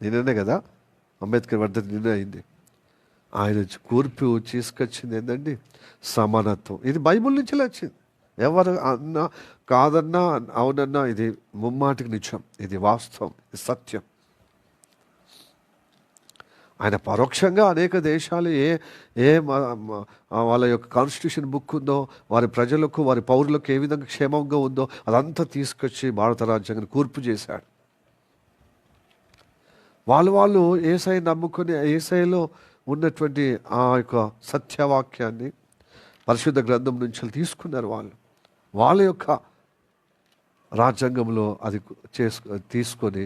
నిన్ననే కదా అంబేద్కర్ వర్ధంతి నిన్న అయింది. ఆయన కూర్పు తీసుకొచ్చింది ఏంటండి? సమానత్వం. ఇది బైబిల్ నుంచి వచ్చింది. ఎవరు అన్నా కాదన్నా అవునన్నా ఇది ముమ్మాటికి నిజం, ఇది వాస్తవం, ఇది సత్యం. ఆయన పరోక్షంగా అనేక దేశాలు వాళ్ళ యొక్క కాన్స్టిట్యూషన్ బుక్ ఉందో, వారి ప్రజలకు, వారి పౌరులకు ఏ విధంగా క్షేమంగా ఉందో అదంతా తీసుకొచ్చి భారత రాజ్యాంగాన్ని కూర్పు చేశాడు. వాళ్ళు యేసయ్య నమ్ముకొని యేసయ్యలో ఉన్నటువంటి ఆ యొక్క సత్యవాక్యాన్ని పరిశుద్ధ గ్రంథం నుంచి తీసుకున్నారు. వాళ్ళ యొక్క రాజ్యాంగంలో అది తీసుకొని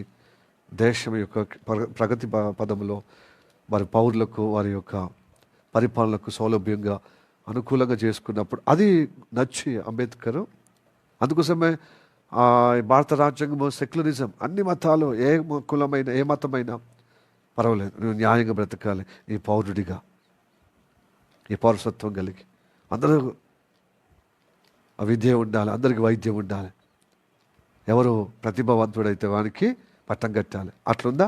దేశం యొక్క ప్రగతి పదంలో వారి పౌరులకు, వారి యొక్క పరిపాలనకు సౌలభ్యంగా అనుకూలంగా చేసుకున్నప్పుడు అది నచ్చి అంబేద్కర్ అందుకోసమే భారత రాజ్యాంగం సెక్యులరిజం, అన్ని మతాలు, ఏ కులమైన ఏ మతమైనా పర్వాలేదు, నువ్వు న్యాయంగా బ్రతకాలి, ఈ పౌరుడిగా, ఈ పౌరసత్వం కలిగి, అందరూ విద్య ఉండాలి, అందరికి వైద్యం ఉండాలి, ఎవరు ప్రతిభావంతుడైతే వానికి పట్టం కట్టాలి. అట్లుందా?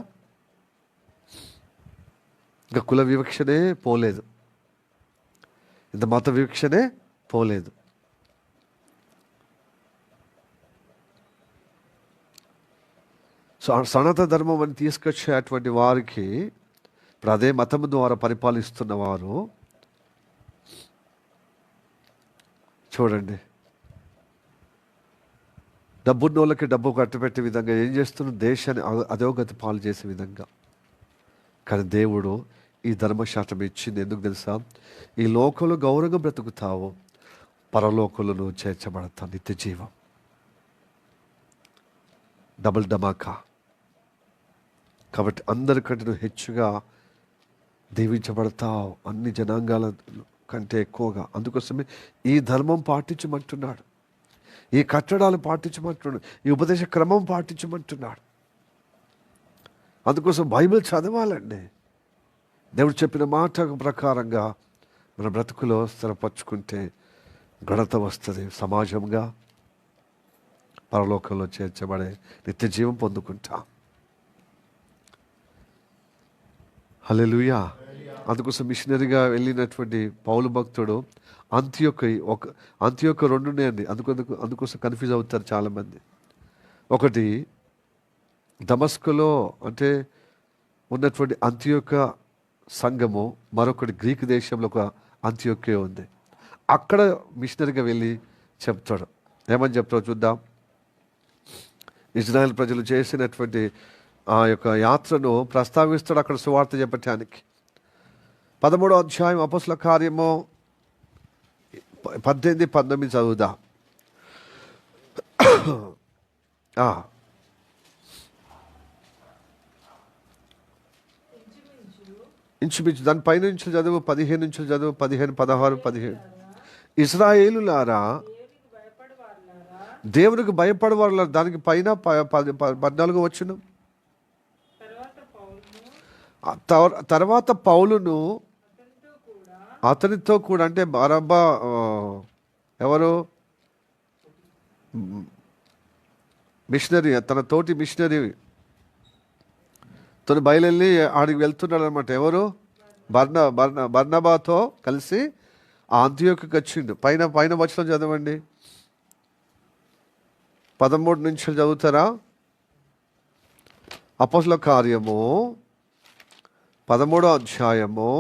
ఇంకా కుల వివక్షనే పోలేదు, ఇంత మత వివక్షనే పోలేదు. సో సనాతన ధర్మం అని తీసుకొచ్చేటువంటి వారికి ఇప్పుడు అదే మతం ద్వారా పరిపాలిస్తున్న వారు చూడండి, డబ్బున్నోళ్ళకి డబ్బు కట్టబెట్టే విధంగా ఏం చేస్తున్నారు, దేశాన్ని అధోగతి పాలు చేసే విధంగా. కానీ దేవుడు ఈ ధర్మశాస్త్రం ఇచ్చింది ఎందుకు తెలుసా? ఈ లోకంలో గౌరవంగా బ్రతుకుతావు, పరలోకంలో చేర్చబడతావు, నిత్య జీవం, డబుల్ ధమాకా. కాబట్టి అందరికంటే నువ్వు హెచ్చుగా దీవించబడతావు, అన్ని జనాంగాల కంటే ఎక్కువగా. అందుకోసమే ఈ ధర్మం పాటించమంటున్నాడు, ఈ కట్టడాలు పాటించమంటున్నాడు, ఈ ఉపదేశ క్రమం పాటించమంటున్నాడు. అందుకోసం బైబిల్ చదవాలండి. దేవుడు చెప్పిన మాట ప్రకారంగా మన బ్రతుకులో స్థిరపరచుకుంటే ఘనత వస్తుంది, సమాజంగా పరలోకంలో చేర్చబడే నిత్య జీవం పొందుకుంటాం. హల్లెలూయా. అందుకోసం మిషనరీగా వెళ్ళినటువంటి పౌలు భక్తుడు అంత్యొక్క రెండు ఉన్నాయండి. అందుకోసం కన్ఫ్యూజ్ అవుతారు చాలామంది. ఒకటి దమస్కులో అంటే ఉన్నటువంటి అంత్యొక్క సంఘము, మరొకటి గ్రీక్ దేశంలో ఒక అంత్యొక్కే ఉంది. అక్కడ మిషనరీగా వెళ్ళి చెప్తాడు. ఏమని చెప్తాడో చూద్దాం. ఇజ్రాయెల్ ప్రజలు చేసినటువంటి ఆ యొక్క యాత్రను ప్రస్తావిస్తాడు అక్కడ సువార్త చెప్పటానికి. 13వ అధ్యాయం అపొస్తలుల కార్యము 18-19 చదువుదా. ఇంచుమించు దాని పైనుంచి చదువు, 15 నుంచి చదువు, 15, 16, 17. ఇశ్రాయేలులారా, దేవునికి భయపడవారు. దానికి పైన 14 వచ్చును. తర్వాత పౌలును అతనితో కూడా, అంటే బరబ్బా ఎవరు, మిషనరీ, తన తోటి మిషనరీ తను బయలుదేరి ఆడికి వెళ్తున్నాడు అనమాట. ఎవరు? బర్నబాతో కలిసి ఆ అంత్యోక్యకి వచ్చిండు. పైన వచనం చదవండి, 13 నుంచి చదువుతారా? అపొస్తలుల కార్యము 13వ అధ్యాయము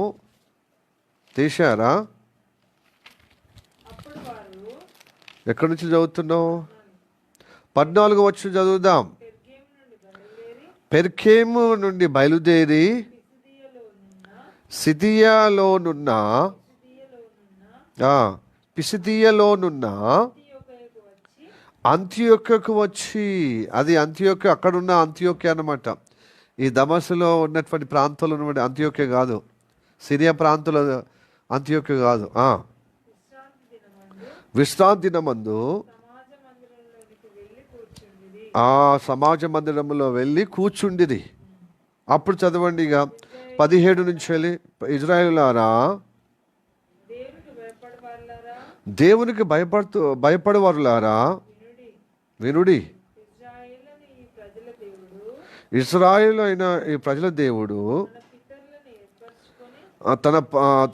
తీశారా? ఎక్కడి నుంచి చదువుతున్నావు? 14 వచనం చదువుదాం. పెర్కేము నుండి బయలుదేరి పిసిదియలోనున్న అంత్యోక్యకు వచ్చి, అది అంత్యోక్య, అక్కడున్న అంత్యోక్య అన్నమాట. ఈ దమస్కులో ఉన్నటువంటి ప్రాంతంలో ఉన్నటువంటి అంత్యోక్య కాదు, సిరియా ప్రాంతంలో అంత్యోక్య కాదు. విశ్రాంతి దినమందు ఆ సమాజ మందిరంలో వెళ్ళి కూర్చుండిది. అప్పుడు చదవండి ఇక 17 నుంచి వెళ్ళి, ఇజ్రాయేలులారా, దేవునికి భయపడవారులారా వినుడి. ఇశ్రాయేలు అయిన ఈ ప్రజల దేవుడు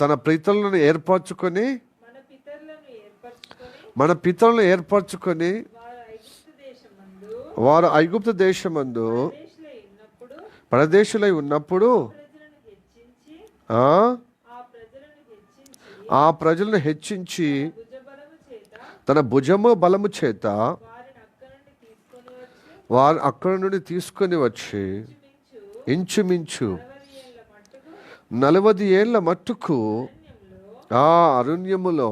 తన ప్రీతులను ఏర్పరచుకొని, మన పితరులను ఏర్పరచుకొని వారు ఐగుప్తు దేశమందు పరదేశులై ఉన్నప్పుడు ఆ ప్రజలను హెచ్చించి తన భుజము బలము చేత వారు అక్కడి నుండి తీసుకొని వచ్చి ఇంచుమించు 40 ఏళ్ల మట్టుకు ఆ అరణ్యములో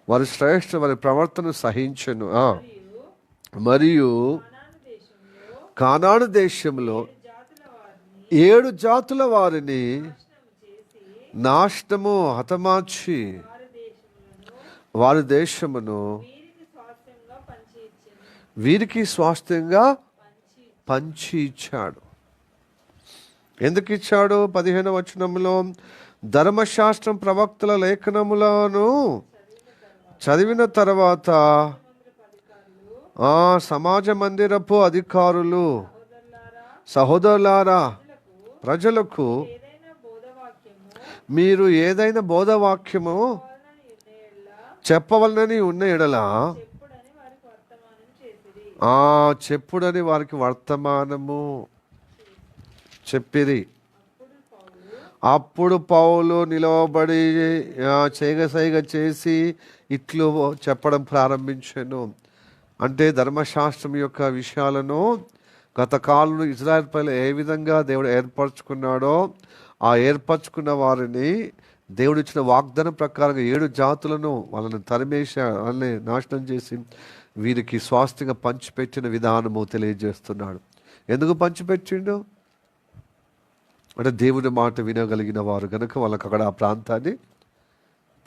వారి ప్రవర్తన సహించెను. మరియు కానాను దేశంలో 7 జాతుల వారిని నాశనము హతమార్చి వారి దేశమును వీరికి స్వాస్థ్యంగా పంచి ఇచ్చాడు. ఎందుకు ఇచ్చాడు? 15వ వచనంలో ధర్మశాస్త్రం ప్రవక్తల లేఖనములను చదివిన తర్వాత సమాజ మందిరపు అధికారులు, సహోదరులారా, ప్రజలకు మీరు ఏదైనా బోధవాక్యము చెప్పవలనని ఉన్న ఎడల చెప్పుడని వారికి వర్తమానము చెప్పిరి. అప్పుడు పౌలు నిలవబడి చేయగసైగ చేసి ఇట్లు చెప్పడం ప్రారంభించాను. అంటే ధర్మశాస్త్రం యొక్క విషయాలను గత కాలంలో ఇజ్రాయెల్ ప్రజలు ఏ విధంగా దేవుడు ఏర్పరచుకున్నాడో ఆ ఏర్పరచుకున్న వారిని దేవుడు ఇచ్చిన వాగ్దానం ప్రకారంగా 7 జాతులను వాళ్ళని వాళ్ళని నాశనం చేసి వీరికి స్వాస్థ్యంగా పంచిపెట్టిన విధానము తెలియజేస్తున్నాడు. ఎందుకు పంచిపెట్టిండు అంటే దేవుని మాట వినగలిగిన వారు కనుక వాళ్ళకి అక్కడ ఆ ప్రాంతాన్ని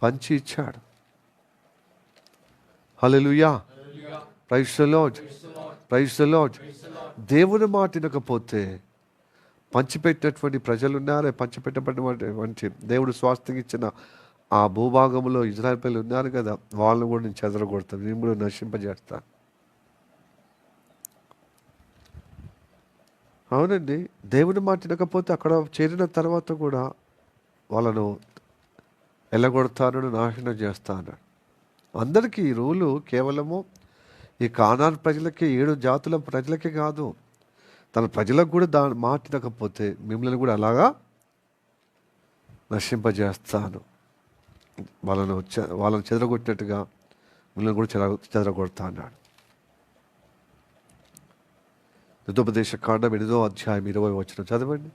పంచి ఇచ్చాడు. Hallelujah, praise the Lord, praise the Lord. దేవుని మాట వినకపోతే పంచిపెట్టినటువంటి ప్రజలు ఉన్నారే, పంచిపెట్టబడినటువంటి దేవుడు స్వాస్థ్యం ఇచ్చిన ఆ భూభాగంలో ఇజ్రాయెల్ ప్రజలు ఉన్నారు కదా, వాళ్ళని కూడా నేను చెదరగొడతాను, నేను కూడా నశింపజేస్తాను. అవునండి, దేవుని మాట వినకపోతే అక్కడ చేరిన తర్వాత కూడా వాళ్ళను ఎల్లగొడతాను, నాశనం చేస్తాను. అందరికీ ఈ రూలు కేవలము ఈ కానాన్ ప్రజలకి, 7 జాతుల ప్రజలకి కాదు, తన ప్రజలకు కూడా దాని మాట వినకపోతే మిమ్మల్ని కూడా అలాగా నశింపజేస్తాను. వాళ్ళని చెదరగొట్టినట్టుగా మిమ్మల్ని కూడా చెదరగొడతా అన్నాడు. ద్వితోపదేశ కాండం 8వ అధ్యాయం 20వ వచనం చదవండి.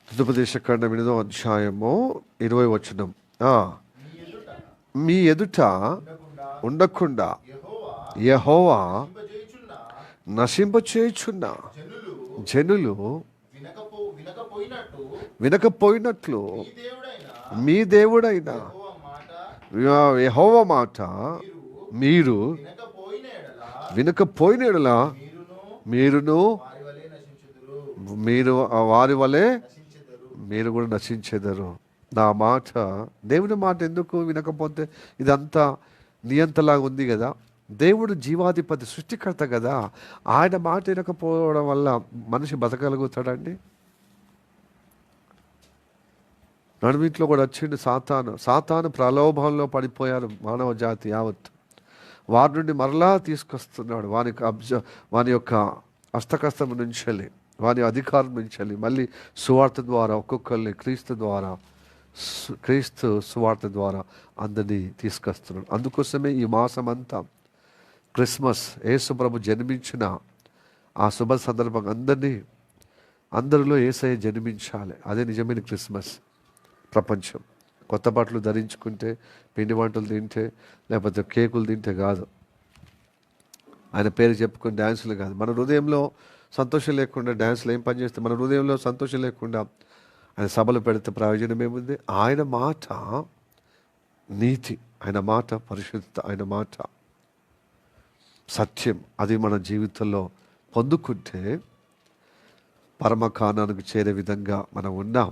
ద్వితోపదేశ కాండం 8వ అధ్యాయము 20వ వచనం. మీ ఎదుట ఉండకుండా యెహోవా నశింపచేయుచున్న జనులు వినకపోయినట్లు మీ దేవుడైన యెహోవా మాట మీరు వినకపోయిన ఎడల మీరు వారి వలె మీరు కూడా నశించెదరు. నా మాట, దేవుని మాట ఎందుకు వినకపోతే? ఇదంతా నియంతలాగా ఉంది కదా. దేవుడు జీవాధిపతి, సృష్టికర్త కదా. ఆయన మాట వినకపోవడం వల్ల మనిషి బతకగలుగుతాడండి? నడుమిట్లో కూడా వచ్చిండు సాతాను ప్రలోభంలో పడిపోయారు మానవ జాతి యావత్. వారి నుండి మరలా తీసుకొస్తున్నాడు వాని యొక్క హస్తకస్తం నుంచి, వాని అధికారం నుంచి మళ్ళీ సువార్త ద్వారా ఒక్కొక్కరిని క్రీస్తు సువార్త ద్వారా అందరినీ తీసుకొస్తున్నాడు. అందుకోసమే ఈ మాసం అంతా క్రిస్మస్, యేసు ప్రభు జన్మించిన ఆ శుభ సందర్భంగా అందరిలో యేసయ్య జన్మించాలి. అదే నిజమైన క్రిస్మస్. ప్రపంచం కొత్త బట్టలు ధరించుకుంటే, పిండి వంటలు తింటే, లేకపోతే కేకులు తింటే కాదు, ఆయన పేరు చెప్పుకుని డ్యాన్సులు కాదు. మన హృదయంలో సంతోషం లేకుండా డ్యాన్సులు ఏం పనిచేస్తే? మన హృదయంలో సంతోషం లేకుండా ఆయన సభలు పెడితే ప్రయోజనం ఏముంది? ఆయన మాట నీతి, ఆయన మాట పరిశుద్ధత, ఆయన మాట సత్యం. అది మన జీవితంలో పొందుకుంటే పరమకానానికి చేరే విధంగా మనం ఉన్నాం.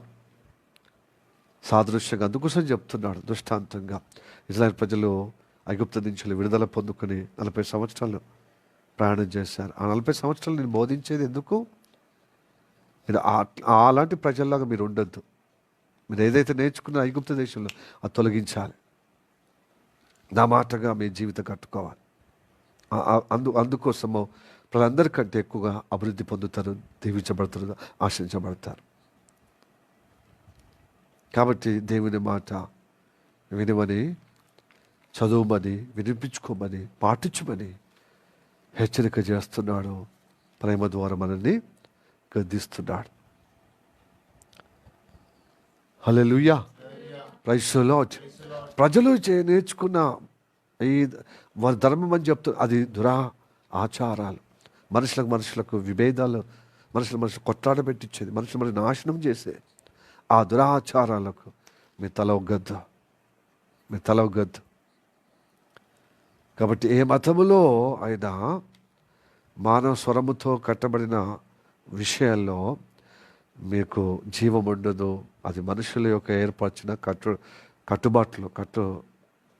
సాదృశ్యంగా అందుకోసం చెప్తున్నాడు దృష్టాంతంగా. ఇజ్రాయెల్ ప్రజలు ఐగుప్తు నుంచి విడుదల పొందుకొని 40 సంవత్సరాలు ప్రయాణం చేశారు. ఆ 40 సంవత్సరాలు నేను బోధించేది ఎందుకు? మీరు అలాంటి ప్రజల్లాగా మీరు ఉండొద్దు. మీరు ఏదైతే నేర్చుకున్న ఐగుప్తు దేశంలో అది తొలగించాలి. నా మాటగా మీ జీవితం కట్టుకోవాలి. అందుకోసము ప్రజలందరికంటే ఎక్కువగా అభివృద్ధి పొందుతారు, దీవించబడతారు, ఆశించబడతారు. కాబట్టి దేవుని మాట వినమని, చదువుమని, వినిపించుకోమని, పాటించమని హెచ్చరిక చేస్తున్నాడు. ప్రేమ ద్వారా మనల్ని గద్దిస్తున్నాడు. హల్లెలూయా, ప్రైజ్ ది లార్డ్. ప్రజలు నేర్చుకున్న ఈ వారి ధర్మం అని చెప్తున్నారు, అది ఆచారాలు. మనుషులకు విభేదాలు, మనుషులు కొట్లాడ పెట్టించేది, మనుషులు నాశనం చేసే ఆ దురాచారాలకు మీ తల ఒగ్గద్దు. కాబట్టి ఏ మతములో అయినా మానవ స్వరముతో కట్టబడిన విషయాల్లో మీకు జీవం ఉండదు. అది మనుషుల యొక్క ఏర్పరిచిన కట్టుబాట్లు,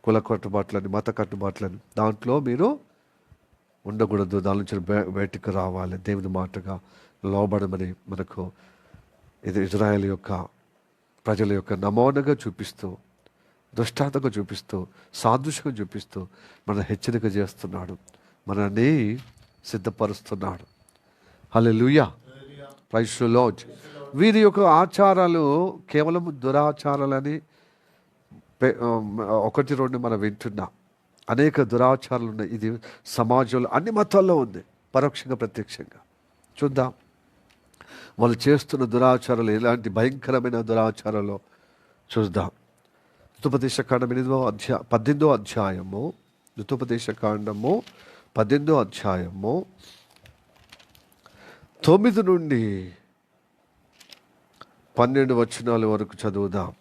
కుల కట్టుబాట్లని, మత కట్టుబాట్లని, దాంట్లో మీరు ఉండకూడదు. దాని నుంచి బయటికి రావాలి. దేవుని మాటగా లోబడమని మనకు ఇది ఇజ్రాయేల్ యొక్క ప్రజల యొక్క నమూనాగా చూపిస్తూ, దృష్టాంతంగా చూపిస్తూ, సాదృశ్యంగా చూపిస్తూ మన హెచ్చరిక చేస్తున్నాడు, మనల్ని సిద్ధపరుస్తున్నాడు. హల్లెలూయా, ప్రైజ్ ది లార్డ్. వీరి యొక్క ఆచారాలు కేవలం దురాచారాలని 1-2 మనం వింటున్నాం. అనేక దురాచారాలు ఉన్నాయి. ఇది సమాజంలో అన్ని మతాల్లో ఉంది, పరోక్షంగా ప్రత్యక్షంగా. చూద్దాం వాళ్ళు చేస్తున్న దురాచారాలు ఎలాంటి భయంకరమైన దురాచారాలు చూద్దాం. ద్వితోపదేశకాండం 18వ అధ్యాయము, ద్వితోపదేశకాండము 18వ అధ్యాయము 9 నుండి 12 వచనాల వరకు చదువుదాం.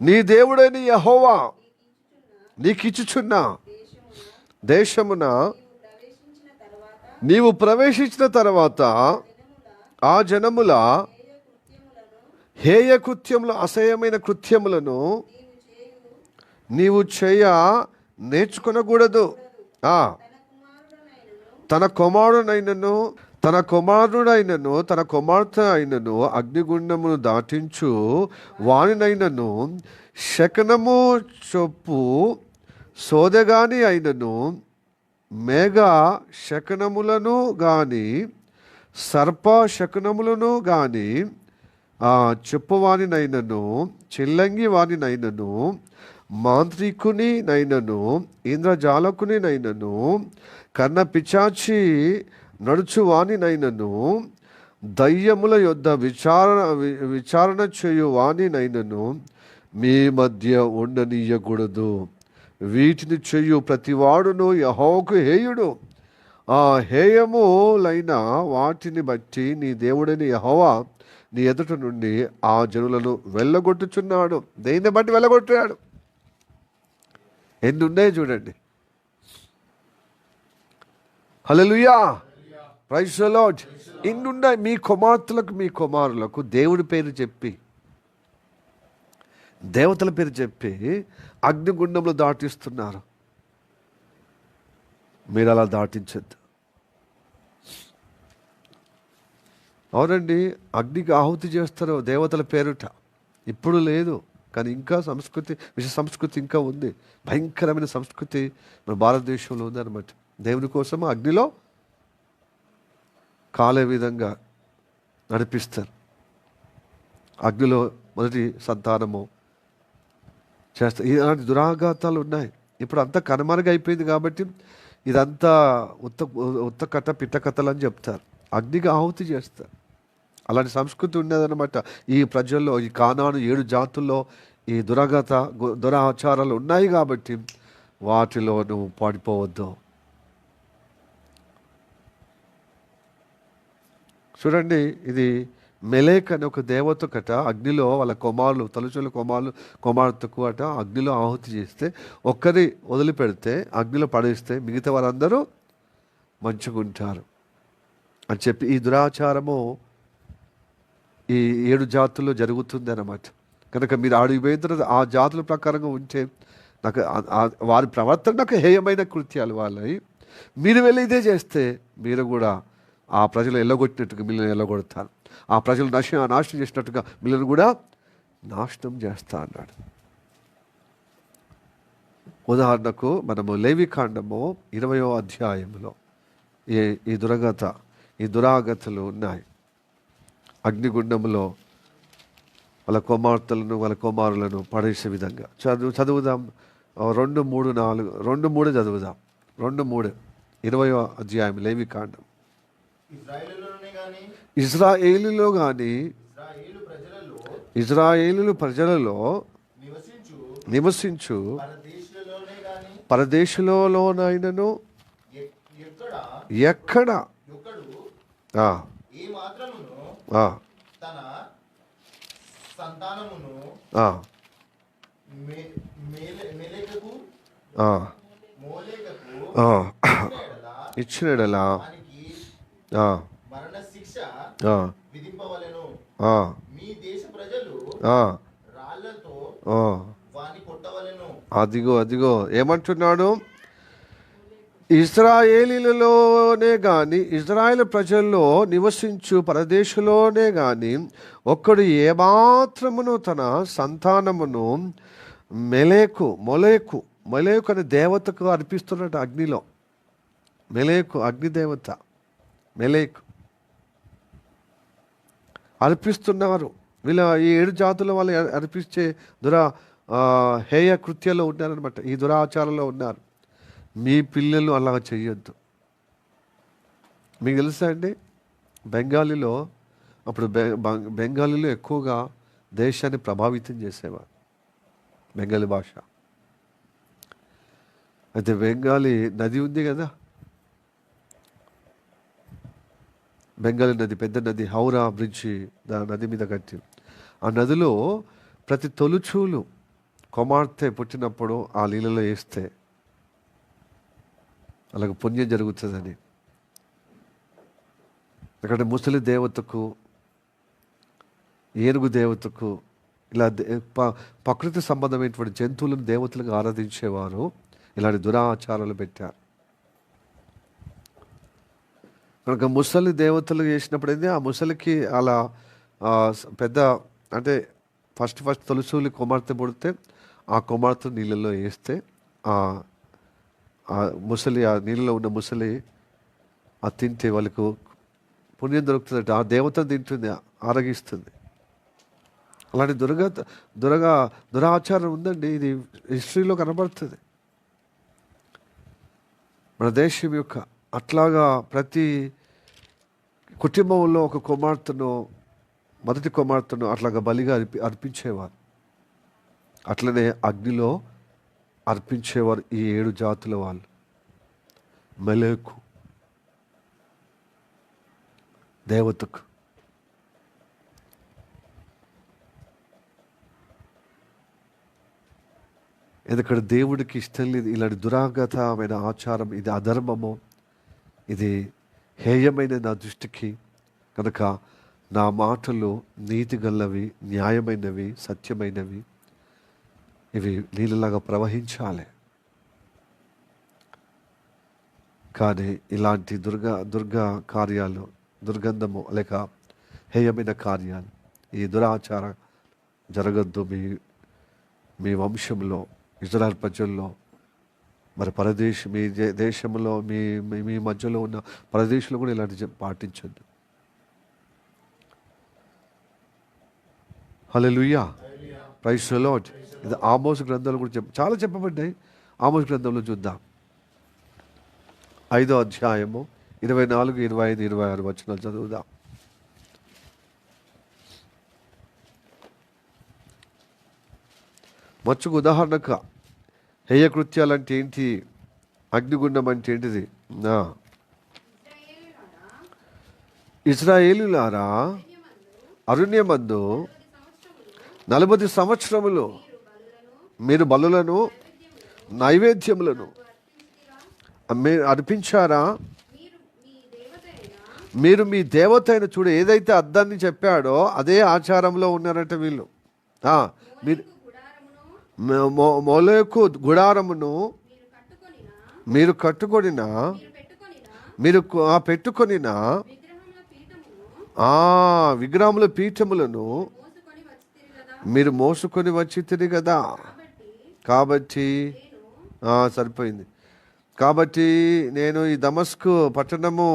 నీ దేవుడైన యెహోవా నీకిచ్చుచున్న దేశమున నీవు ప్రవేశించిన తర్వాత ఆ జనముల హేయ కృత్యములు, అసహ్యమైన కృత్యములను నీవు చేయ నేర్చుకొనకూడదు. తన కుమారుడైనను తన కుమార్తె అయినను అగ్నిగుండమును దాటించు వానినైనను శకనము చొప్పు సోదెగాని అయినను మేఘ శకనములను గాని సర్ప శకనములను గాని చెప్పువానినైనను చిల్లంగి వానినైనను మాంత్రికుని నైనను ఇంద్రజాలకుని నైనను కన్న పిచాచి నడుచువానినైనను దయ్యముల యొద్ద విచారణ చేయు వానినైనను మీ మధ్య ఉండనీయకూడదు. వీటిని చేయు ప్రతివాడును యెహోవాకు హేయుడు. ఆ హేయములైన వాటిని బట్టి నీ దేవుడైన యెహోవా నీ ఎదుట నుండి ఆ జనులను వెళ్ళగొట్టుచున్నాడు. దేన్ని బట్టి వెళ్ళగొట్టాడు? ఎన్ని ఉన్నాయో చూడండి. హల్లెలూయా, ప్రైజ్ ది లార్డ్. ఇన్ని ఉన్నాయి. మీ కుమార్తెలకు మీ కుమారులకు దేవుడి పేరు చెప్పి, దేవతల పేరు చెప్పి అగ్నిగుండంలో దాటిస్తున్నారు. మీరు అలా దాటించద్దు. అవునండి, అగ్నికి ఆహుతి చేస్తారు దేవతల పేరుట. ఇప్పుడు లేదు, కానీ ఇంకా విష సంస్కృతి ఇంకా ఉంది. భయంకరమైన సంస్కృతి మన భారతదేశంలో ఉందన్నమాట. దేవుని కోసం అగ్నిలో కాలే విధంగా నడిపిస్తారు. అగ్నిలో మొదటి సంతానము చేస్తారు. ఇలాంటి దురాఘాతాలు ఉన్నాయి. ఇప్పుడు అంతా కనుమరుగైపోయింది కాబట్టి ఇదంతా ఉత్త కథ పిట్ట కథలు అని చెప్తారు. అగ్నికి ఆహుతి చేస్తారు. అలాంటి సంస్కృతి ఉండేదన్నమాట ఈ ప్రజల్లో. ఈ కానాను 7 జాతుల్లో ఈ దురాచారాలు ఉన్నాయి కాబట్టి వాటిలో నువ్వు పడిపోవద్దు. చూడండి, ఇది మెలేక్ అనే ఒక దేవత కట అగ్నిలో వాళ్ళ కుమారులు, తలుచుల కుమార్తెకు అట అగ్నిలో ఆహుతి చేస్తే, ఒక్కరి వదిలిపెడితే అగ్నిలో పడేస్తే మిగతా వారందరూ మంచుకుంటారు అని చెప్పి ఈ దురాచారము ఈ 7 జాతుల్లో జరుగుతుంది అన్నమాట. కనుక మీరు ఆడిపోయిన తర్వాత ఆ జాతుల ప్రకారంగా ఉంటే నాకు వారి ప్రవర్తన నాకు హేయమైన కృత్యాలు వాళ్ళవి. మీరు వెళ్ళి ఇదే చేస్తే మీరు కూడా ఆ ప్రజలు ఎల్లగొట్టినట్టుగా మిమ్మల్ని ఎల్లగొడతారు. ఆ ప్రజలు నాశనం చేసినట్టుగా మిమ్మల్ని కూడా నాశనం చేస్తా అన్నాడు. ఉదాహరణకు మనము లేవికాండము 20వ అధ్యాయంలో ఈ దురాగతలు ఉన్నాయి. అగ్నిగుండంలో వాళ్ళ కుమార్తెలను వాళ్ళ కుమారులను పడేసే విధంగా చదువుదాం. 2:3 చదువుదాం. 2:3 20వ అధ్యాయం లేవికాండం. ఇజ్రాయేలులో గాని ఇజ్రాయేలు ప్రజలలో నివసించు పరదేశులలోనైనను ఎక్కడ ఆ, ఈ మాత్రమును ఆ, తన సంతానమును ఆ, మెలెకుకు ఆ, మోలేకకు ఆ. ఇచ్చిన యెడల ఇచ్చిన యెడల వానికి ఆ, మరణ శిక్ష ఆ, విధింపవలెను. ఆ, మీ దేశ ప్రజలు ఆ, రాళ్లతో ఆ. వాని కొట్టవలెను. అదిగో అదిగో ఏమంటున్నాడు? ఇజ్రాయేలీలలోనే గాని, ఇజ్రాయేల్ ప్రజల్లో నివసించు పరదేశంలోనే గాని ఒక్కడు ఏమాత్రమును తన సంతానమును మొలేకు అనే దేవతకు అర్పిస్తున్నట్టు అగ్నిలో. మెలేకు అగ్నిదేవత, మెలేకు అర్పిస్తున్నారు. ఈ 7 జాతుల వాళ్ళు అర్పించే హేయ కృత్యాల్లో ఉన్నారనమాట. ఈ దురాచారంలో ఉన్నారు. మీ పిల్లలు అలా చెయ్యొద్దు. మీకు తెలుసా అండి, బెంగాలీలో అప్పుడు బెంగాలీలో ఎక్కువగా దేశాన్ని ప్రభావితం చేసేవారు, బెంగాలీ భాష. అయితే బెంగాలీ నది ఉంది కదా, బెంగాలీ నది, పెద్ద నది, హౌరా బ్రిడ్జి నది మీద కట్టి, ఆ నదిలో ప్రతి తొలుచూలు కుమార్తె పుట్టినప్పుడు ఆ నీళ్ళలో వేస్తే అలాగ పుణ్యం జరుగుతుందని. అక్కడ ముసలి దేవతకు, ఏనుగు దేవతకు, ఇలా ప్రకృతి సంబంధమైనటువంటి జంతువులను దేవతలకు ఆరాధించేవారు. ఇలాంటి దురాచారాలు పెట్టారు. కనుక ముసలి దేవతలు చేసినప్పుడు ఏంది, ఆ ముసలికి అలా పెద్ద అంటే ఫస్ట్ తొలుసూలి కుమార్తె పుడితే ఆ కుమార్తె నీళ్ళల్లో వేస్తే ఆ ముసలి, ఆ నీళ్ళలో ఉన్న ముసలి అది తింటే వాళ్ళకు పుణ్యం దొరుకుతుందట. ఆ దేవత తింటుంది, ఆరగిస్తుంది. అలాంటి దురాచారం ఉందండి. ఇది హిస్టరీలో కనబడుతుంది మన దేశం యొక్క. అట్లాగా ప్రతి కుటుంబంలో ఒక కుమార్తెను, మొదటి కుమార్తెను అట్లాగా బలిగా అర్పించేవారు. అట్లనే అగ్నిలో అర్పించేవారు ఈ 7 జాతుల వాళ్ళు. మెలేకు దేవతకు. ఎందుకంటే దేవుడికి ఇష్టం లేదు ఇలాంటి దురాగతమైన ఆచారం. ఇది అధర్మము, ఇది హేయమైన నా దృష్టికి. కనుక నా మాటలు నీతి గల్లవి, న్యాయమైనవి, సత్యమైనవి, ఇవి నీళ్ళలాగా ప్రవహించాలి. కానీ ఇలాంటి దుర్గా కార్యాలు, దుర్గంధము లేక హేయమైన కార్యాలు, ఈ దురాచారం జరగద్దు మీ వంశంలో, ఇజ్రాయెల్ ప్రజల్లో, మరి మీ దేశంలో, మీ మధ్యలో ఉన్న పరదేశంలో కూడా ఇలాంటి పాటించద్దు. హల్లెలూయా, ప్రైజ్ ది లార్డ్. ఇది ఆమోస్ గ్రంథంలో కూడా చాలా చెప్పబడ్డాయి. ఆమోస్ గ్రంథంలో చూద్దాం. 5వ అధ్యాయము 24, 25, 26 వచనాలు చదువుదాం. మచ్చుకు ఉదాహరణకు హేయ కృత్యాలు అంటే ఏంటి, అగ్నిగుండం అంటే ఏంటిది? ఇశ్రాయేలులారా, అరణ్యమందు 40 సంవత్సరములు మీరు బలులను, నైవేద్యములను మీరు అర్పించారా? మీరు మీ దేవత అయిన, చూడు ఏదైతే అద్దాన్ని చెప్పాడో అదే ఆచారంలో ఉన్నారంట వీళ్ళు. మీరు మొలెకు గుడారమును మీరు కట్టుకొనినా, మీరు పెట్టుకొనినా విగ్రహముల పీఠములను మీరు మోసుకొని వచ్చితిరి కదా. కాబట్టి సరిపోయింది. కాబట్టి నేను ఈ దమస్కు పట్టణము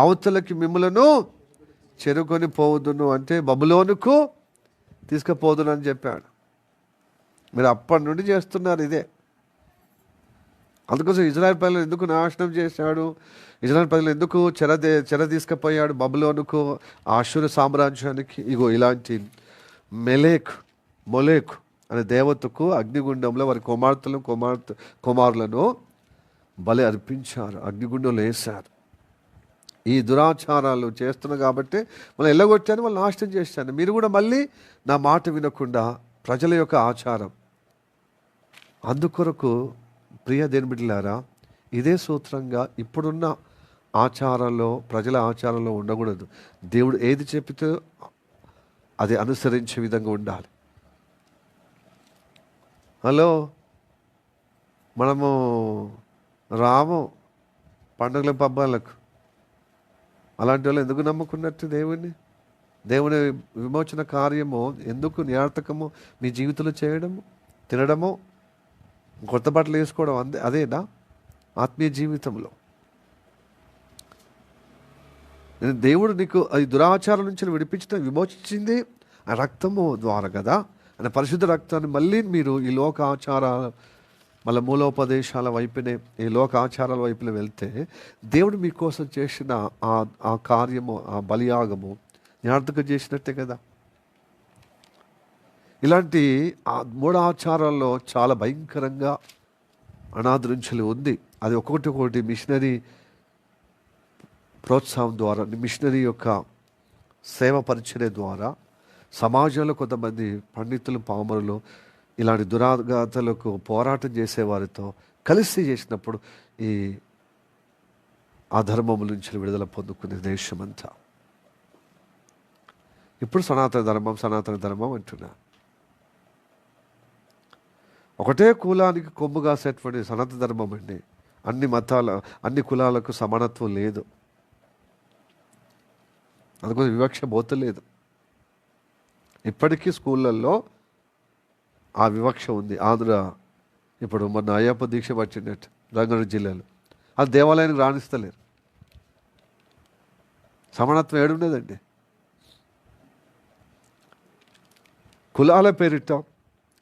అవతలకి మిమ్ములను చెరుకొని పోవదును, అంటే బబులోనుకు తీసుకుపోదును అని చెప్పాడు. మీరు అప్పటి నుండి చేస్తున్నారు ఇదే. అందుకోసం ఇజ్రాయెల్ ప్రజలు ఎందుకు నాశనం చేశాడు, ఇజ్రాయెల్ ప్రజలు ఎందుకు చెర తీసుకుపోయాడు బబులోనుకు, అష్షూరు సామ్రాజ్యానికి? ఇగో ఇలాంటి మొలేక్ అనే దేవతకు అగ్నిగుండంలో వారి కుమారులను బలి అర్పించారు, అగ్నిగుండంలో వేశారు. ఈ దురాచారాలు చేస్తున్నాను కాబట్టి మళ్ళీ ఎల్లగొట్టాను, వాళ్ళు నాశనం చేశాను. మీరు కూడా మళ్ళీ నా మాట వినకుండా ప్రజల యొక్క ఆచారం. అందుకొరకు ప్రియ దేవుని బిడ్డలారా, ఇదే సూత్రంగా ఇప్పుడున్న ఆచారాల్లో, ప్రజల ఆచారంలో ఉండకూడదు. దేవుడు ఏది చెప్పితే అది అనుసరించే విధంగా ఉండాలి. హలో, మనము రాము పండుగల పబ్బాలకు. అలాంటి వాళ్ళు ఎందుకు నమ్ముకున్నట్టు దేవుని విమోచన కార్యము ఎందుకు నిరర్థకము మీ జీవితంలో చేయడము, తినడము, కొత్త బట్టలు వేసుకోవడం అదేనా ఆత్మీయ జీవితంలో? దేవుడు నీకు ఈ దురాచారం నుంచి విడిపించడం, విమోచించింది ఆ రక్తము ద్వారా కదా. ఆయన పరిశుద్ధ రక్తాన్ని మళ్ళీ మీరు ఈ లోక ఆచారాల, మళ్ళీ మూలోపదేశాల వైపునే, ఈ లోక ఆచారాల వైపునే వెళ్తే దేవుడు మీకోసం చేసిన ఆ కార్యము, ఆ బలియాగము నిరర్థకం చేసినట్టే కదా. ఇలాంటి ఆ మూడు ఆచారాల్లో చాలా భయంకరంగా అనాదరించలు ఉంది. అది ఒక్కొక్కటి మిషనరీ ప్రోత్సాహం ద్వారా, మిషనరీ యొక్క సేవ పరిచర్య ద్వారా సమాజంలో కొంతమంది పండితులు, పామరులు ఇలాంటి దురాఘాతలకు పోరాటం చేసేవారితో కలిసి చేసినప్పుడు ఈ అధర్మముల నుంచి విడుదల పొందుకునే దేశమంతా ఇప్పుడు సనాతన ధర్మం అంటున్నా. ఒకటే కులానికి కొమ్ము కాసేటువంటి సనాతన ధర్మం అండి. అన్ని మతాల, అన్ని కులాలకు సమానత్వం లేదు. అందుకోసం వివక్ష పోతలేదు. ఇప్పటికీ స్కూళ్ళల్లో ఆ వివక్ష ఉంది. ఇప్పుడు మొన్న అయ్యప్ప దీక్ష పట్టినట్టు రంగారెడ్డి జిల్లాలో అది దేవాలయానికి రాణిస్తలేరు. సమానత్వం ఏడున్నదండి? కులాల పేరిట,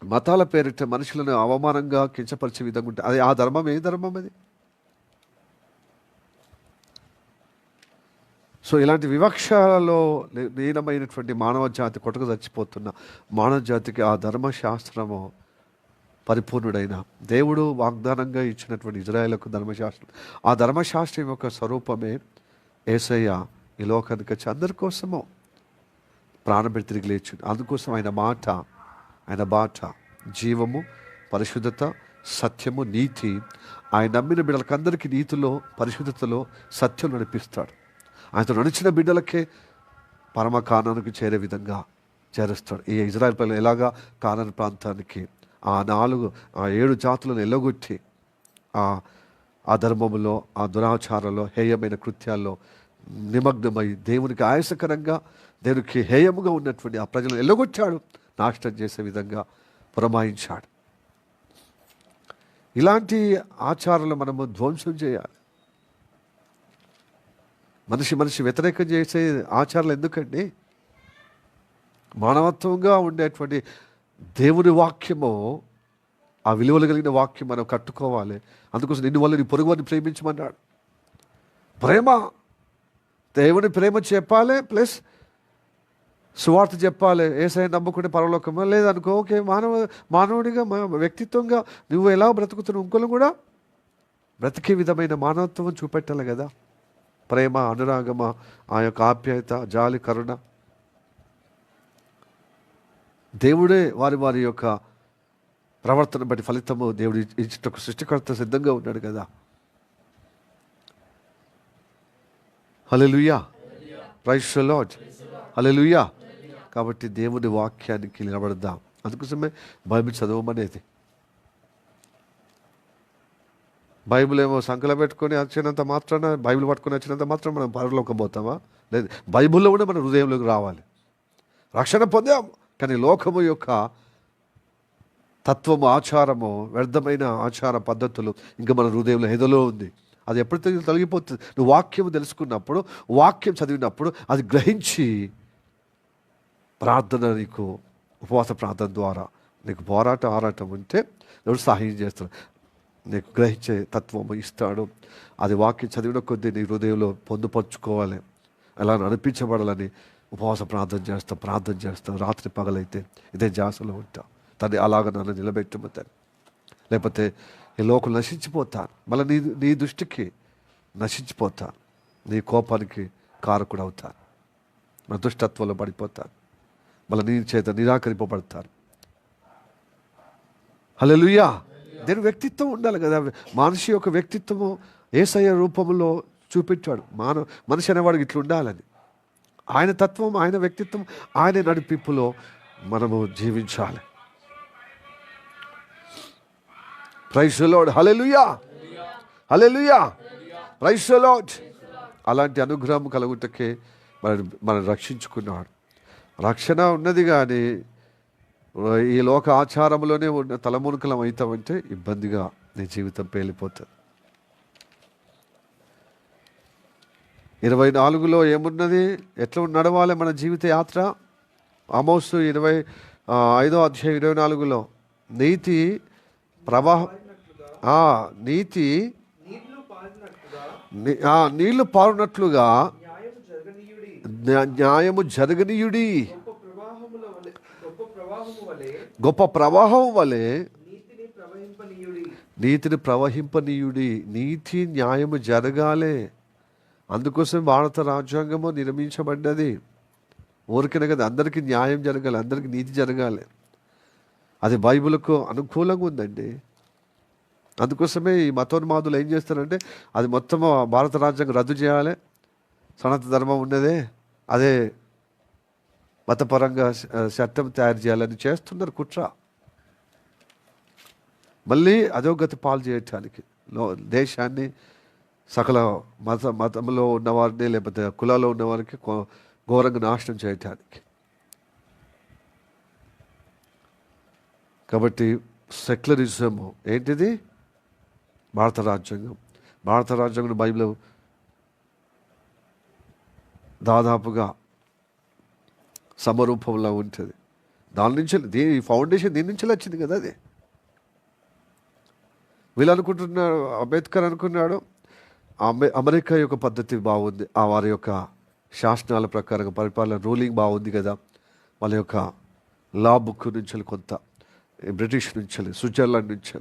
మతాల పేరిట మనుషులను అవమానంగా కించపరిచే విధంగా ఉంటుంది. అది ఆ ధర్మం ఏ ధర్మం అది? సో ఇలాంటి వివక్షలో లీనమైనటువంటి మానవ జాతి కొట్టుకు చచ్చిపోతున్న మానవ జాతికి ఆ ధర్మశాస్త్రము పరిపూర్ణుడైన దేవుడు వాగ్దానంగా ఇచ్చినటువంటి ఇజ్రాయేలుకు ధర్మశాస్త్రం, ఆ ధర్మశాస్త్రం యొక్క స్వరూపమే యేసయ్య ఈ లోకానికి వచ్చి అందరి కోసము ప్రాణపెట్టి తిరిగి లేచిండు. అందుకోసం ఆయన బాట జీవము, పరిశుద్ధత, సత్యము, నీతి. ఆయన నమ్మిన బిడ్డలకందరికీ నీతిలో, పరిశుద్ధతలో, సత్యం నడిపిస్తాడు. ఆయనతో నడిచిన బిడ్డలకే పరమ కానానికి చేరే విధంగా చేరుస్తాడు. ఈ ఇజ్రాయెల్ పిల్లలు ఎలాగా కానాను ప్రాంతానికి ఆ 7 జాతులను ఎల్లగొట్టి ఆ ధర్మములో, ఆ దురాచారంలో, హేయమైన కృత్యాల్లో నిమగ్నమై దేవునికి ఆయాసకరంగా, దేవునికి హేయముగా ఉన్నటువంటి ఆ ప్రజలను ఎల్లగొట్టాడు, నాశనం చేసే విధంగా పురమాయించాడు. ఇలాంటి ఆచారాలు మనము ధ్వంసం చేయాలి. మనిషి వ్యతిరేకం చేసే ఆచారాలు ఎందుకండి? మానవత్వంగా ఉండేటువంటి దేవుని వాక్యము, ఆ విలువలు కలిగిన వాక్యం మనం కట్టుకోవాలి. అందుకోసం నిన్ను వల్ల నీ పొరుగువారిని ప్రేమించమన్నాడు. ప్రేమ, దేవుని ప్రేమ చెప్పాలి, ప్లస్ సువార్త చెప్పాలి. యేసయ్య నమ్ముకుంటే పరలోకమా, లేదనుకో ఓకే, మానవుడిగా వ్యక్తిత్వంగా నువ్వు ఎలా బ్రతుకుతున్నావు ఇంకొకరు కూడా బ్రతికే విధమైన మానవత్వం చూపెట్టాలి కదా. ప్రేమ, అనురాగమ, ఆ యొక్క ఆప్యాయత, జాలి, కరుణ. దేవుడే వారి యొక్క ప్రవర్తన బట్టి ఫలితము దేవుడు ఇచ్చేటకు సృష్టికర్త సిద్ధంగా ఉన్నాడు కదా. హల్లెలూయా, ప్రైజ్ ది లార్డ్, హల్లెలూయా. కాబట్టి దేవుని వాక్యానికి నిలబడదాం. అందుకోసమే బైబిల్ చదవమనేది. బైబిల్ ఏమో సంకలో పెట్టుకొని వచ్చినంత మాత్రాన, బైబిల్ పట్టుకొని వచ్చినంత మాత్రం మనం పరలోకం పోతామా? లేదు, బైబిల్లో కూడా మన హృదయంలోకి రావాలి. రక్షణ పొందాం, కానీ లోకము యొక్క తత్వము, ఆచారము, వ్యర్థమైన ఆచార పద్ధతులు ఇంకా మన హృదయంలో హెదలో ఉంది. అది ఎప్పుడైతే తొలగిపోతుంది, నువ్వు వాక్యం తెలుసుకున్నప్పుడు, వాక్యం చదివినప్పుడు అది గ్రహించి ప్రార్థన, నీకు ఉపవాస ప్రార్థన ద్వారా నీకు ఆరాటం ఉంటే దేవుడు సహాయం చేస్తాడు, నీకు గ్రహించే తత్వము ఇస్తాడు. అది వాక్యం చదివిన కొద్దీ నీ హృదయంలో పొందుపరుచుకోవాలి, అలా అనిపించబడాలని ఉపవాస ప్రార్థన చేస్తాం. రాత్రి పగలైతే ఇదే జాసలో ఉంటా. తను అలాగ నన్ను నిలబెట్టమతాను, లేకపోతే ఈ లోకం నశించిపోతాను, మళ్ళీ నీ దృష్టికి నశించిపోతాను. నీ కోపానికి కారకుడు అవుతారు, మన దుష్టత్వంలో పడిపోతారు, మళ్ళీ నీ చేత నిరాకరింపబడతారు. హల్లెలూయా. దేని వ్యక్తిత్వం ఉండాలి కదా. మనిషి యొక్క వ్యక్తిత్వము యేసయ్య రూపంలో చూపించాడు. మనిషి అనేవాడికి ఇట్లా ఉండాలని. ఆయన తత్వం, ఆయన వ్యక్తిత్వం, ఆయన నడిపింపులో మనము జీవించాలి. Praise the Lord. Hallelujah, hallelujah, praise the Lord. అలాంటి అనుగ్రహం కలుగుటకే మనం రక్షించుకున్నాడు. రక్షణ ఉన్నది కానీ ఈ లోక ఆచారంలోనే ఉన్న తలమునకలం అవుతామంటే ఇబ్బందిగా నీ జీవితం పేలిపోతుంది. 24లో ఏమున్నది? ఎట్లా నడవాలి మన జీవిత యాత్ర? ఆమోసు 25వ అధ్యాయం 24లో నీతి ప్రవాహం, నీతి నీళ్లు పారునట్లుగా న్యాయము జరగనీయుడి, గొప్ప ప్రవాహం వలె నీతిని ప్రవహింపనీయుడి. నీతి న్యాయము జరగాలి. అందుకోసం భారత రాజ్యాంగము నిర్మించబడ్డది. ఊరికనే కదా, అందరికీ న్యాయం జరగాలి, అందరికీ నీతి జరగాలి. అది బైబిల్కు అనుకూలంగా ఉందండి. అందుకోసమే ఈ మతోన్మాదులు ఏం చేస్తారంటే అది మొత్తం భారత రాజ్యాంగం రద్దు చేయాలి, సనాతన ధర్మం ఉన్నదే అదే మతపరంగా చట్టం తయారు చేయాలని చేస్తున్నారు కుట్ర. మళ్ళీ అధోగతి పాలు చేయటానికి, దేశాన్ని సకల మతంలో ఉన్నవారిని లేకపోతే కులాల్లో ఉన్నవారికి ఘోరంగా నాశనం చేయటానికి. కాబట్టి సెక్యులరిజం ఏంటిది? భారత రాజ్యాంగం. భారత రాజ్యాంగం బైబిల్ దాదాపుగా సమరూపంలో ఉంటుంది. దాని నుంచి దీని ఫౌండేషన్ దీని నుంచి వచ్చింది కదా. అది వీళ్ళు అనుకుంటున్నారు, అంబేద్కర్ అనుకున్నాడు అమెరికా యొక్క పద్ధతి బాగుంది, వారి యొక్క శాసనాల ప్రకారం పరిపాలన రూలింగ్ బాగుంది కదా, వాళ్ళ యొక్క లా బుక్ నుంచి కొంత, బ్రిటిష్ నుంచి, స్విట్జర్లాండ్ నుంచి,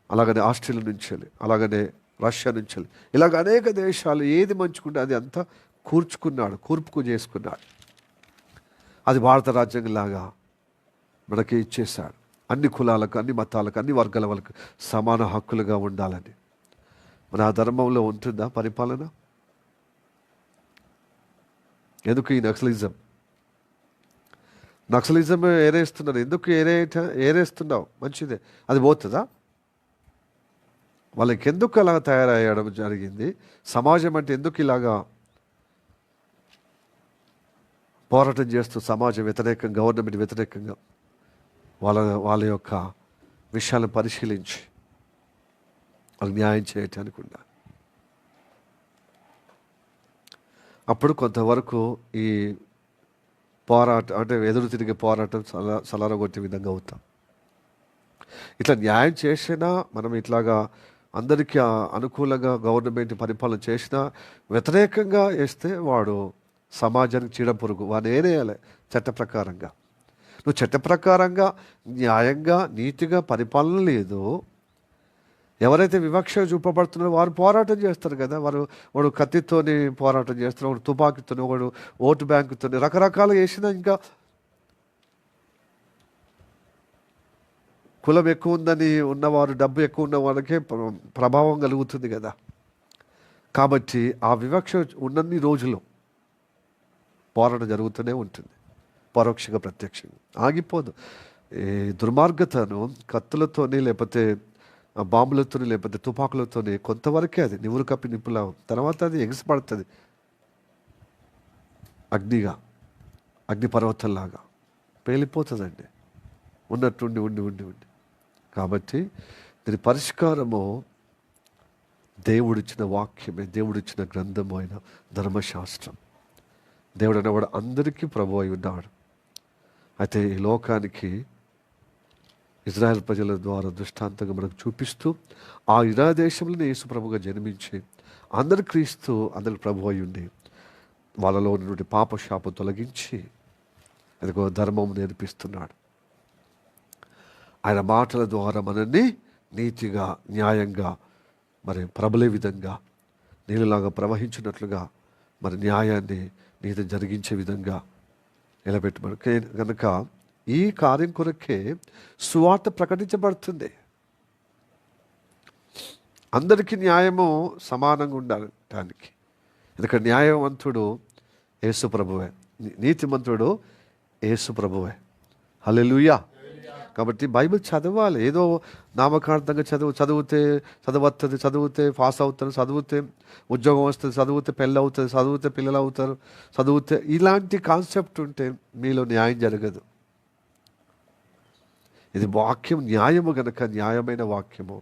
అలాగనే ఆస్ట్రేలియా నుంచి, అలాగనే రష్యా నుంచి, ఇలాగ అనేక దేశాలు ఏది మంచుకుంటే అది అంతా కూర్పుకు చేసుకున్నాడు. అది భారత రాజ్యాంగం లాగా మనకి ఇచ్చేశాడు. అన్ని కులాలకు, అన్ని మతాలకు, అన్ని వర్గాల వాళ్ళకు సమాన హక్కులుగా ఉండాలని. మన ఆ ధర్మంలో ఉంటుందా పరిపాలన? ఎందుకు ఈ నక్సలిజం ఏరేస్తున్నారు? ఎందుకు ఏరేస్తున్నావు? మంచిదే, అది పోతుందా? వాళ్ళకి ఎందుకు అలా తయారయ్యడం జరిగింది? సమాజం అంటే ఎందుకు ఇలాగా పోరాటం చేస్తూ సమాజం వ్యతిరేకంగా, గవర్నమెంట్ వ్యతిరేకంగా వాళ్ళ యొక్క విషయాలను పరిశీలించి వాళ్ళకి న్యాయం చేయటానికి ఉండాలి. అప్పుడు కొంతవరకు ఈ పోరాటం అంటే ఎదురు తిరిగే పోరాటం సలారగొట్టే విధంగా అవుతాం. ఇట్లా న్యాయం చేసినా, మనం ఇట్లాగా అందరికీ అనుకూలంగా గవర్నమెంట్ పరిపాలన చేసినా వ్యతిరేకంగా వేస్తే వాడు సమాజానికి చీడ పురుగు. వాడిని ఏనేయాలి చట్ట ప్రకారంగా. నువ్వు చట్ట ప్రకారంగా న్యాయంగా నీతిగా పరిపాలన లేదు, ఎవరైతే వివక్ష చూపబడుతున్నారో వారు పోరాటం చేస్తారు కదా. వాడు కత్తితోని పోరాటం చేస్తారు, వాడు తుపాకీతోని, వాడు ఓటు బ్యాంకుతోని, రకరకాలు వేసినా ఇంకా కులం ఎక్కువ ఉందని ఉన్నవారు, డబ్బు ఎక్కువ ఉన్న వాళ్ళకే ప్రభావం కలుగుతుంది కదా. కాబట్టి ఆ వివక్ష ఉన్నన్ని రోజులు పోరాటం జరుగుతూనే ఉంటుంది, పరోక్షంగా ప్రత్యక్షంగా ఆగిపోదు. ఈ దుర్మార్గతను కత్తులతోని లేకపోతే బాంబులతోని లేకపోతే తుపాకులతోని కొంతవరకే అది నివురు కప్పి నిప్పులా, తర్వాత అది ఎగిసిపడుతుంది అగ్నిపర్వతంలాగా పేలిపోతుందండి ఉన్నట్టుండి ఉండి ఉండి ఉండి. కాబట్టి దీని పరిష్కారము దేవుడిచ్చిన వాక్యమే, దేవుడిచ్చిన గ్రంథము అయిన ధర్మశాస్త్రం. దేవుడు అనేవాడు అందరికీ ప్రభు అయి ఉన్నాడు. అయితే ఈ లోకానికి ఇజ్రాయెల్ ప్రజల ద్వారా దృష్టాంతంగా మనకు చూపిస్తూ ఆ ఇరా దేశంలోనే యేసు ప్రభుగా జన్మించి అందరి క్రీస్తు అందరి ప్రభు అయి ఉండి వాళ్ళలో ఉన్నటువంటి పాపశాపం తొలగించి అదిగో ధర్మం నేర్పిస్తున్నాడు. ఆయన మాటల ద్వారా మనల్ని నీతిగా న్యాయంగా మరి ప్రబలే విధంగా నీళ్ళలాగా ప్రవహించినట్లుగా మరి న్యాయాన్ని నీతి జరిగించే విధంగా నిలబెట్టబడు కనుక ఈ కార్యం కొరకే సువార్త ప్రకటించబడుతుంది. అందరికీ న్యాయము సమానంగా ఉండటానికి. ఎందుకంటే న్యాయవంతుడు యేసు ప్రభువే, నీతిమంతుడు యేసు ప్రభువే. హల్లెలూయా. కాబట్టి బైబిల్ చదవాలి. ఏదో నామకార్థంగా చదివితే పాస్ అవుతారు, చదివితే ఉద్యోగం వస్తుంది, చదివితే పెళ్ళి అవుతుంది, చదివితే పిల్లలు అవుతారు, చదివితే ఇలాంటి కాన్సెప్ట్ ఉంటే మీలో న్యాయం జరగదు. ఇది వాక్యం న్యాయము గనక న్యాయమైన వాక్యము,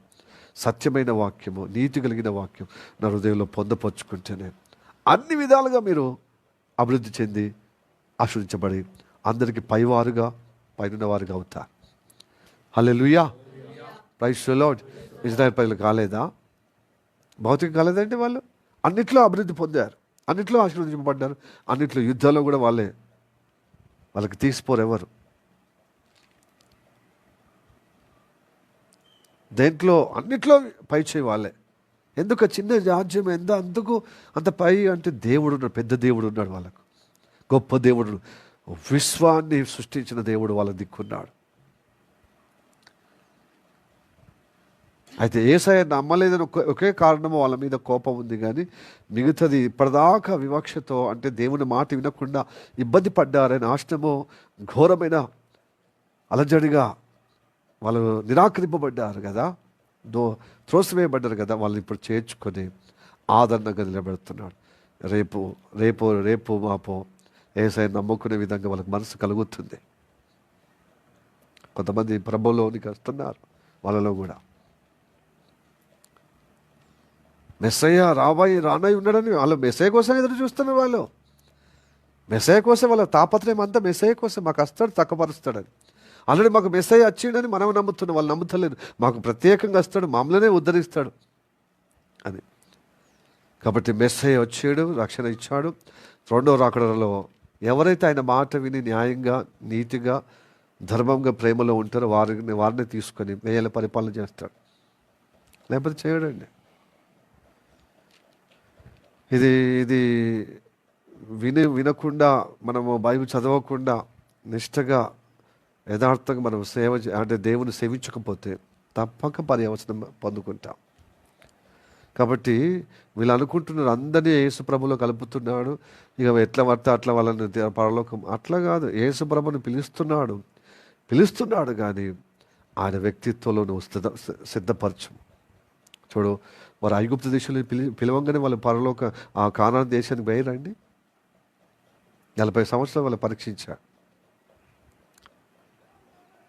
సత్యమైన వాక్యము, నీతి కలిగిన వాక్యం నా హృదయంలో పొందపరుచుకుంటేనే అన్ని విధాలుగా మీరు అభివృద్ధి చెంది ఆశీర్వదించబడి అందరికీ పైవారుగా పైన వారుగా అవుతారు. Hallelujah. Praise the Lord. Israel ప్రజలు కాలేదా? భౌతికం కాలేదంటే వాళ్ళు అన్నిట్లో అభివృద్ధి పొందారు, అన్నిట్లో ఆశీర్వదించబడ్డారు. అన్నిట్లో యుద్ధాల్లో కూడా వాళ్ళకి తీసిపోరు ఎవరు. దేంట్లో అన్నిట్లో పై చేయి వాళ్ళే. ఎందుకు చిన్న రాజ్యం అందుకు అంత పై అంటే దేవుడు ఉన్నాడు, పెద్ద దేవుడు ఉన్నాడు వాళ్ళకు, గొప్ప దేవుడు, విశ్వాన్ని సృష్టించిన దేవుడు వాళ్ళ దిక్కున్నాడు. అయితే యేసయ్య నమ్మలేదని ఒకే కారణము వాళ్ళ మీద కోపం ఉంది, కానీ మిగతాది ఇప్పటిదాకా వివక్షతో అంటే దేవుని మాట వినకుండా ఇబ్బంది పడ్డారని నాశనము ఘోరమైన అలజడిగా వాళ్ళు నిరాకరింపబడ్డారు కదా, త్రోసివేయబడ్డారు కదా, వాళ్ళని ఇప్పుడు చేర్చుకొని ఆదరణగా నిలబెడుతున్నాడు. రేపు రేపు రేపు మాపో యేసయ్య నమ్ముకునే విధంగా వాళ్ళకి మనసు కలుగుతుంది. కొంతమంది ప్రభువులోనికి వస్తున్నారు, వాళ్ళలో కూడా మెస్సయ్య రానై ఉన్నాడని వాళ్ళు మెస్సయ్య కోసం ఎదురు చూస్తున్నారు. వాళ్ళు మెస్సయ్య కోసం వాళ్ళ తాపత్రయం అంతా మెస్సయ్య కోసం, మాకు వస్తాడు చక్కపరుస్తాడని. ఆల్రెడీ మాకు మెస్సయ్య వచ్చిండని మనం నమ్ముతున్నాం, వాళ్ళు నమ్ముతలేరు. మాకు ప్రత్యేకంగా వస్తాడు, మామూలునే ఉద్ధరిస్తాడు అని. కాబట్టి మెస్సయ్య వచ్చాడు, రక్షణ ఇచ్చాడు. రెండో రాకడలో ఎవరైతే ఆయన మాట విని న్యాయంగా, నీతిగా, ధర్మంగా, ప్రేమలో ఉంటారో వారిని తీసుకొని వేయాల పరిపాలన చేస్తాడు, లేకపోతే చేయడండి. ఇది వినకుండా మనము బైబిల్ చదవకుండా నిష్టగా యథార్థంగా మనం అంటే దేవుని సేవించకపోతే తప్పక పర్యవసనం పొందుకుంటాం. కాబట్టి వీళ్ళు అనుకుంటున్నారు అందరినీ యేసు ప్రభులో కలుపుతున్నాడు, ఇక ఎట్లా పడితే అట్లా వాళ్ళని పరలోకం, అట్లా కాదు. యేసు ప్రభుని పిలుస్తున్నాడు కానీ ఆయన వ్యక్తిత్వంలో నువ్వు సిద్ధపరచు. చూడు, వారు ఐగుప్తు దేశంలో పిలవంగానే వాళ్ళు పరలోక ఆ కానాను దేశానికి పోయిరండి. 40 సంవత్సరాలు వాళ్ళు పరీక్షించారు.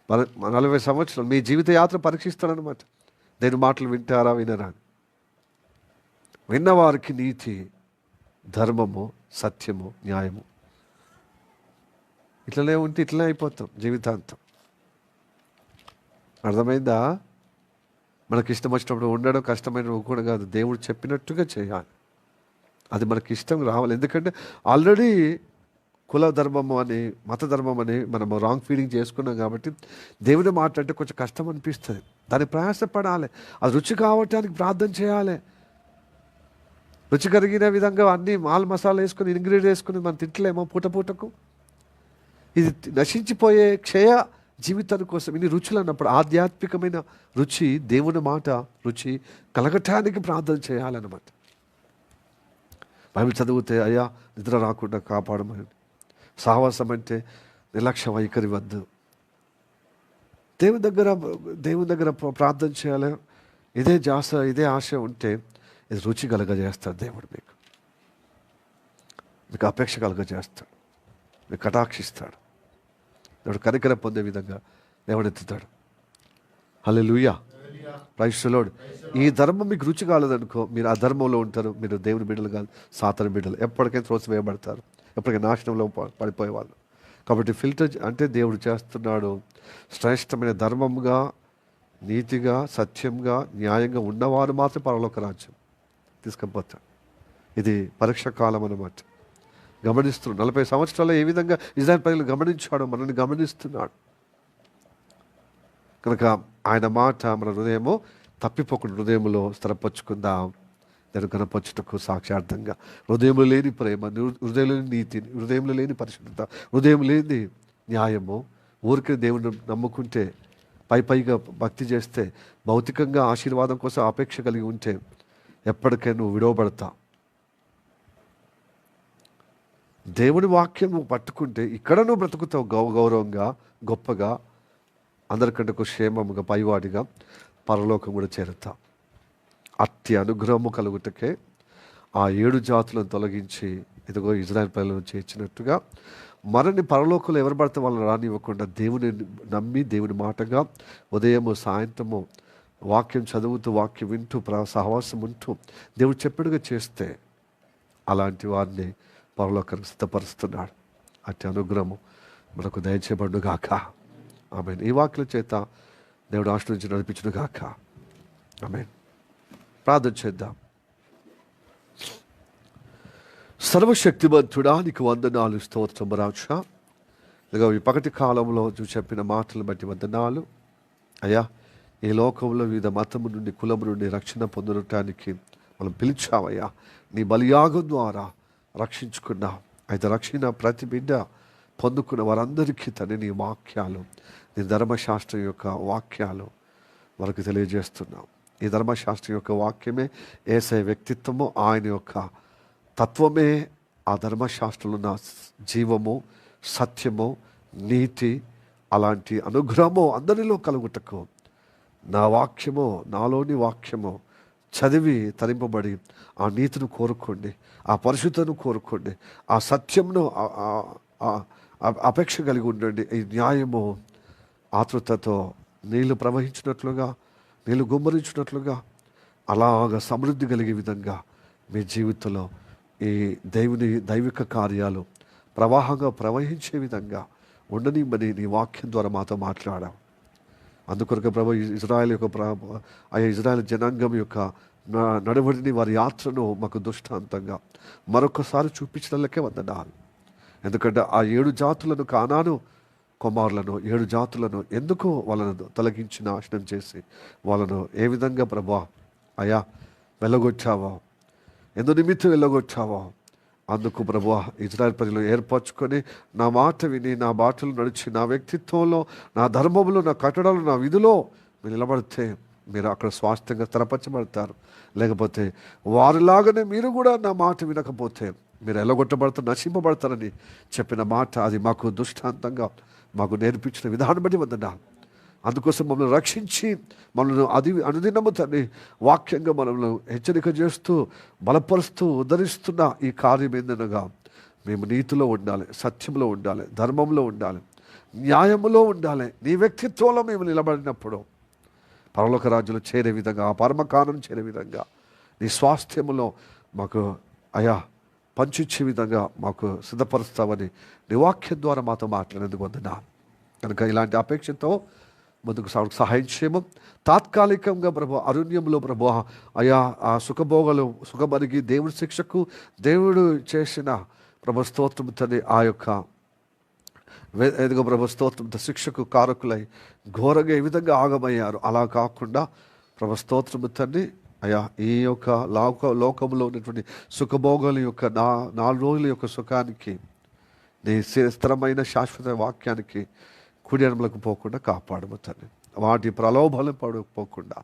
40 సంవత్సరాలు మీ జీవిత యాత్ర పరీక్షిస్తాడనమాట. దేని మాటలు వింటారా వినరా. విన్నవారికి నీతి, ధర్మము, సత్యము, న్యాయము. ఇట్లనే ఉంటే ఇట్లనే అయిపోతాం జీవితాంతం. అర్థమైందా? మనకి ఇష్టం వచ్చినప్పుడు ఉండడం కష్టమైన కూడా కాదు, దేవుడు చెప్పినట్టుగా చేయాలి. అది మనకి ఇష్టం రావాలి. ఎందుకంటే ఆల్రెడీ కుల ధర్మము అని, మత ధర్మం అని మనము రాంగ్ ఫీలింగ్ చేసుకున్నాం. కాబట్టి దేవుని మాట అంటే కొంచెం కష్టం అనిపిస్తుంది, దాన్ని ప్రయాసపడాలి. అది రుచి కావటానికి ప్రార్థన చేయాలి. రుచి కరిగిన విధంగా అన్ని మసాలా వేసుకుని, ఇంగ్రీడియంట్ వేసుకుని మనం తింటలేమో పూటకు. ఇది నశించిపోయే క్షయ జీవితాని కోసం ఇన్ని రుచులు అన్నప్పుడు ఆధ్యాత్మికమైన రుచి, దేవుని మాట రుచి కలగటానికి ప్రార్థన చేయాలన్నమాట. బైబిల్ చదివితే అయ్యా నిద్ర రాకుండా కాపాడమని, సాహసం అంటే నిర్లక్ష్య వైఖరి వద్దు, దేవుని దగ్గర ప్రార్థన చేయాలి. ఇదే ఆశ ఉంటే ఇది రుచి కలగజేస్తాడు దేవుడు. మీకు అపేక్ష కలగజేస్తాడు, మీకు కటాక్షిస్తాడు. దేవుడు కనికర పొందే విధంగా దేవుడు ఎత్తుతాడు. హల్లెలూయా. Praise the Lord. ఈ ధర్మం మీకు రుచి కాలేదనుకో, మీరు ఆ ధర్మంలో ఉంటారు. మీరు దేవుని బిడ్డలు కాదు, సాతాను బిడ్డలు. ఎప్పటికైనా త్రోసివేయబడతారు, ఎప్పటికైనా నాశనంలో పడిపోయేవాళ్ళు. కాబట్టి ఫిల్టర్ అంటే దేవుడు చేస్తున్నాడు, శ్రేష్టమైన ధర్మంగా, నీతిగా, సత్యంగా, న్యాయంగా ఉన్నవారు మాత్రం పరలోక రాజ్యం తీసుకుపోతాడు. ఇది పరీక్ష కాలం అన్నమాట. గమనిస్తున్నాడు. 40 సంవత్సరాల్లో ఏ విధంగా ఇజ్రాయెల్ ప్రజలు గమనించాడో మనల్ని గమనిస్తున్నాడు. కనుక ఆయన మాట మన హృదయము తప్పిపోకుండా హృదయంలో స్థిరపరచుకుందాం. నేను కనపరచుటకు సాక్షార్థంగా హృదయంలో లేని ప్రేమ, హృదయంలో లేని నీతిని, హృదయంలో లేని పరిశుద్ధత, హృదయం లేని న్యాయము, ఊరికే దేవుని నమ్ముకుంటే పైగా భక్తి చేస్తే భౌతికంగా ఆశీర్వాదం కోసం అపేక్ష కలిగి ఉంటే ఎప్పటికైనా నువ్వు విడవబడతా. దేవుని వాక్యం నువ్వు పట్టుకుంటే ఇక్కడ నువ్వు బ్రతుకుతావు గౌరవంగా, గొప్పగా, అందరికంటే క్షేమముగా, పైవాడిగా, పరలోకం కూడా చేరుతా. అట్టి అనుగ్రహము కలుగుటకే ఆ 7 జాతులను తొలగించి ఇదిగో ఇజ్రాయెల్ ప్రజలను చేర్చినట్టుగా మరిన్ని పరలోకంలో ఎవరు పడితే వాళ్ళని రానివ్వకుండా దేవుని నమ్మి దేవుని మాటగా ఉదయము సాయంత్రము వాక్యం చదువుతూ, వాక్యం వింటూ, సహవాసం ఉంటూ దేవుడు చెప్పినట్టుగా చేస్తే అలాంటి వారిని పరలోకానికి సిద్ధపరుస్తున్నాడు. అట్టి అనుగ్రహము మనకు దయచేయబడును గాక. ఆమేన్. ఈ వాక్యం చేత దేవుడు ఆశీర్వదించి నడిపించును గాక. ఆమేన్. ప్రార్థన చేద్దాం. సర్వశక్తిమంతుడా నీకు వందనాలు, స్తోత్రం రాజా. ఇదిగో ఈ పగటి కాలంలో నువ్వు చెప్పిన మాటలు బట్టి వందనాలు అయ్యా. ఈ లోకంలో వివిధ మతము నుండి, కులము నుండి రక్షణ పొందడానికి మనం పిలిచావయ్యా. నీ బలియాగం ద్వారా రక్షించుకున్నావు. అయితే రక్షణ ప్రతి బిడ్డ పొందుకున్న వారందరికీ తండ్రి నీ వాక్యాలు, నీ ధర్మశాస్త్రం యొక్క వాక్యాలు మనకు తెలియజేస్తున్నావు. ఈ ధర్మశాస్త్రం యొక్క వాక్యమే యేసయ్య వ్యక్తిత్వము, ఆయన యొక్క తత్వమే ఆ ధర్మశాస్త్రంలో ఉన్న జీవము, సత్యము, నీతి, అలాంటి అనుగ్రహము అందరిలో కలుగుటకు నా వాక్యము, నాలోని వాక్యము చదివి తరింపబడి ఆ నీతిని కోరుకోండి, ఆ పరిశుద్ధను కోరుకోండి, ఆ సత్యమును అపేక్ష కలిగి ఉండండి. ఈ న్యాయము ఆతృతతో నీళ్లు ప్రవహించినట్లుగా, నీళ్లు గుమ్మరించినట్లుగా అలాగ సమృద్ధి కలిగే విధంగా మీ జీవితంలో ఈ దైవిక కార్యాలు ప్రవాహంగా ప్రవహించే విధంగా ఉండనిమ్మని నీ వాక్యం ద్వారా మాతో మాట్లాడావు. అందుకొరకు ప్రభు ఇజ్రాయెల్ యొక్క ఇజ్రాయెల్ జనాంగం యొక్క నడవడిని, వారి యాత్రను మాకు దృష్టాంతంగా మరొకసారి చూపించడానికే వందనాలు. ఎందుకంటే ఆ 7 జాతులను, కానాను కుమారులను 7 జాతులను ఎందుకు వాళ్ళను తొలగించి నాశనం చేసి వాళ్ళను ఏ విధంగా ప్రభా అయ్యా వెళ్ళగొచ్చావో, ఎందు నిమిత్తం వెళ్ళగొచ్చావో అందుకు ప్రభువా ఇజ్రాయెల్ ప్రజలు ఏర్పరచుకొని నా మాట విని, నా బాటలు నడిచి, నా వ్యక్తిత్వంలో, నా ధర్మంలో, నా కట్టడాలు, నా విధిలో మీరు నిలబడితే మీరు అక్కడ స్వాస్థ్యంగా స్థిరపరచబడతారు. లేకపోతే వారిలాగానే మీరు కూడా నా మాట వినకపోతే మీరు ఎల్లగొట్టబడతారు, నశింపబడతారని చెప్పిన మాట అది మాకు దృష్టాంతంగా మాకు నేర్పించిన విధానం బట్టి వందనాలు. అందుకోసం మమ్మల్ని రక్షించి మనల్ని అనుదినము తండ్రి వాక్యంగా మనల్ని హెచ్చరిక చేస్తూ, బలపరుస్తూ, ఉద్ధరిస్తున్న ఈ కార్యం ఏందనగా మేము నీతిలో ఉండాలి, సత్యంలో ఉండాలి, ధర్మంలో ఉండాలి, న్యాయములో ఉండాలి. నీ వ్యక్తిత్వంలో మేము నిలబడినప్పుడు పరలోక రాజ్యంలో చేరే విధంగా, ఆ పరమకాలం చేరే విధంగా, నీ స్వాస్థ్యములో మాకు అయా పంచిచ్చే విధంగా మాకు సిద్ధపరుస్తావని నీ వాక్యం ద్వారా మాతో మాట్లాడేందుకు వందనాలు. కనుక ఇలాంటి అపేక్షతో ముందుకు సహాయం చేయము. తాత్కాలికంగా ప్రభు అరణ్యంలో ప్రభు అయా ఆ సుఖమరిగి దేవుడి శిక్షకు దేవుడు చేసిన ప్రభు స్తోత్రం తండ్రి ఆ యొక్క ఎదుగో ప్రభు స్తోత్రం శిక్షకు కారకులై ఘోరంగా ఏ విధంగా ఆగమయ్యారు, అలా కాకుండా ప్రభు స్తోత్రం తండ్రి అయ్యా ఈ యొక్క లోకంలో ఉన్నటువంటి సుఖభోగాల యొక్క 4 రోజుల యొక్క సుఖానికి, నీ స్థిరమైన శాశ్వత వాక్యానికి కుడి ఎడమలకు పోకుండా కాపాడము తండ్రి. వాటి ప్రలోభాలు పడకపోకుండా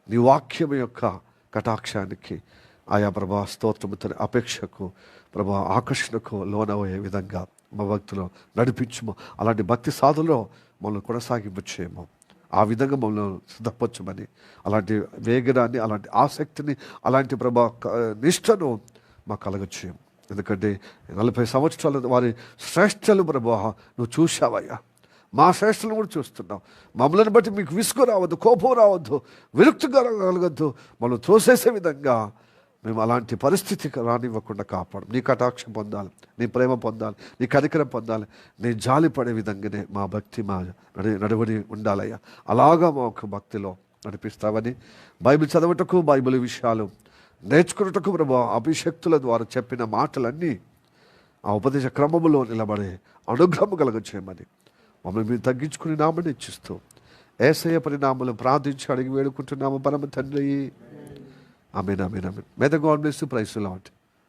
నీ వాక్యం యొక్క కటాక్షానికి ఆయా ప్రభా స్తోత్రము తండ్రి అపేక్షకు ప్రభా ఆకర్షణకు లోనయ్యే విధంగా మా భక్తులు నడిపించము. అలాంటి భక్తి సాధనలో మమ్మల్ని కొనసాగింపు చేయము. ఆ విధంగా మమ్మల్ని సిద్ధపరచమని, అలాంటి వేగనాన్ని, అలాంటి ఆసక్తిని, అలాంటి ప్రభా నిష్టను మాకు కలగచేయము. ఎందుకంటే 40 సంవత్సరాలు వారి శ్రేష్టలు ప్రభా నువ్వు చూశావయ్యా, మా శ్రేష్టలు కూడా చూస్తున్నావు. మమ్మల్ని బట్టి మీకు విసుగు రావద్దు, కోపం రావద్దు, విరక్తి కలగద్దు. మనం త్రోసేసే విధంగా మేము అలాంటి పరిస్థితికి రానివ్వకుండా కాపాడు. నీ కటాక్షం పొందాలి, నీ ప్రేమ పొందాలి, నీ కనికరం పొందాలి, నీ జాలి పడే విధంగానే మా భక్తి, మా నడవడి ఉండాలయ్యా. అలాగా మా ఒక భక్తిలో నడిపిస్తావని, బైబిల్ చదవటకు, బైబిల్ విషయాలు నేర్చుకున్నటకు ప్రభు అభిషక్తుల ద్వారా చెప్పిన మాటలన్నీ ఆ ఉపదేశ క్రమములో నిలబడే అనుగ్రహం కలగచేయమని మమ్మల్ని మీరు తగ్గించుకుని నామని ఇచ్చిస్తూ యేసయ్య పరినామములు ప్రార్థించి అడిగి వేడుకుంటున్నాము పరమ తండ్రి, amen. May the God bless you. Praise the lord.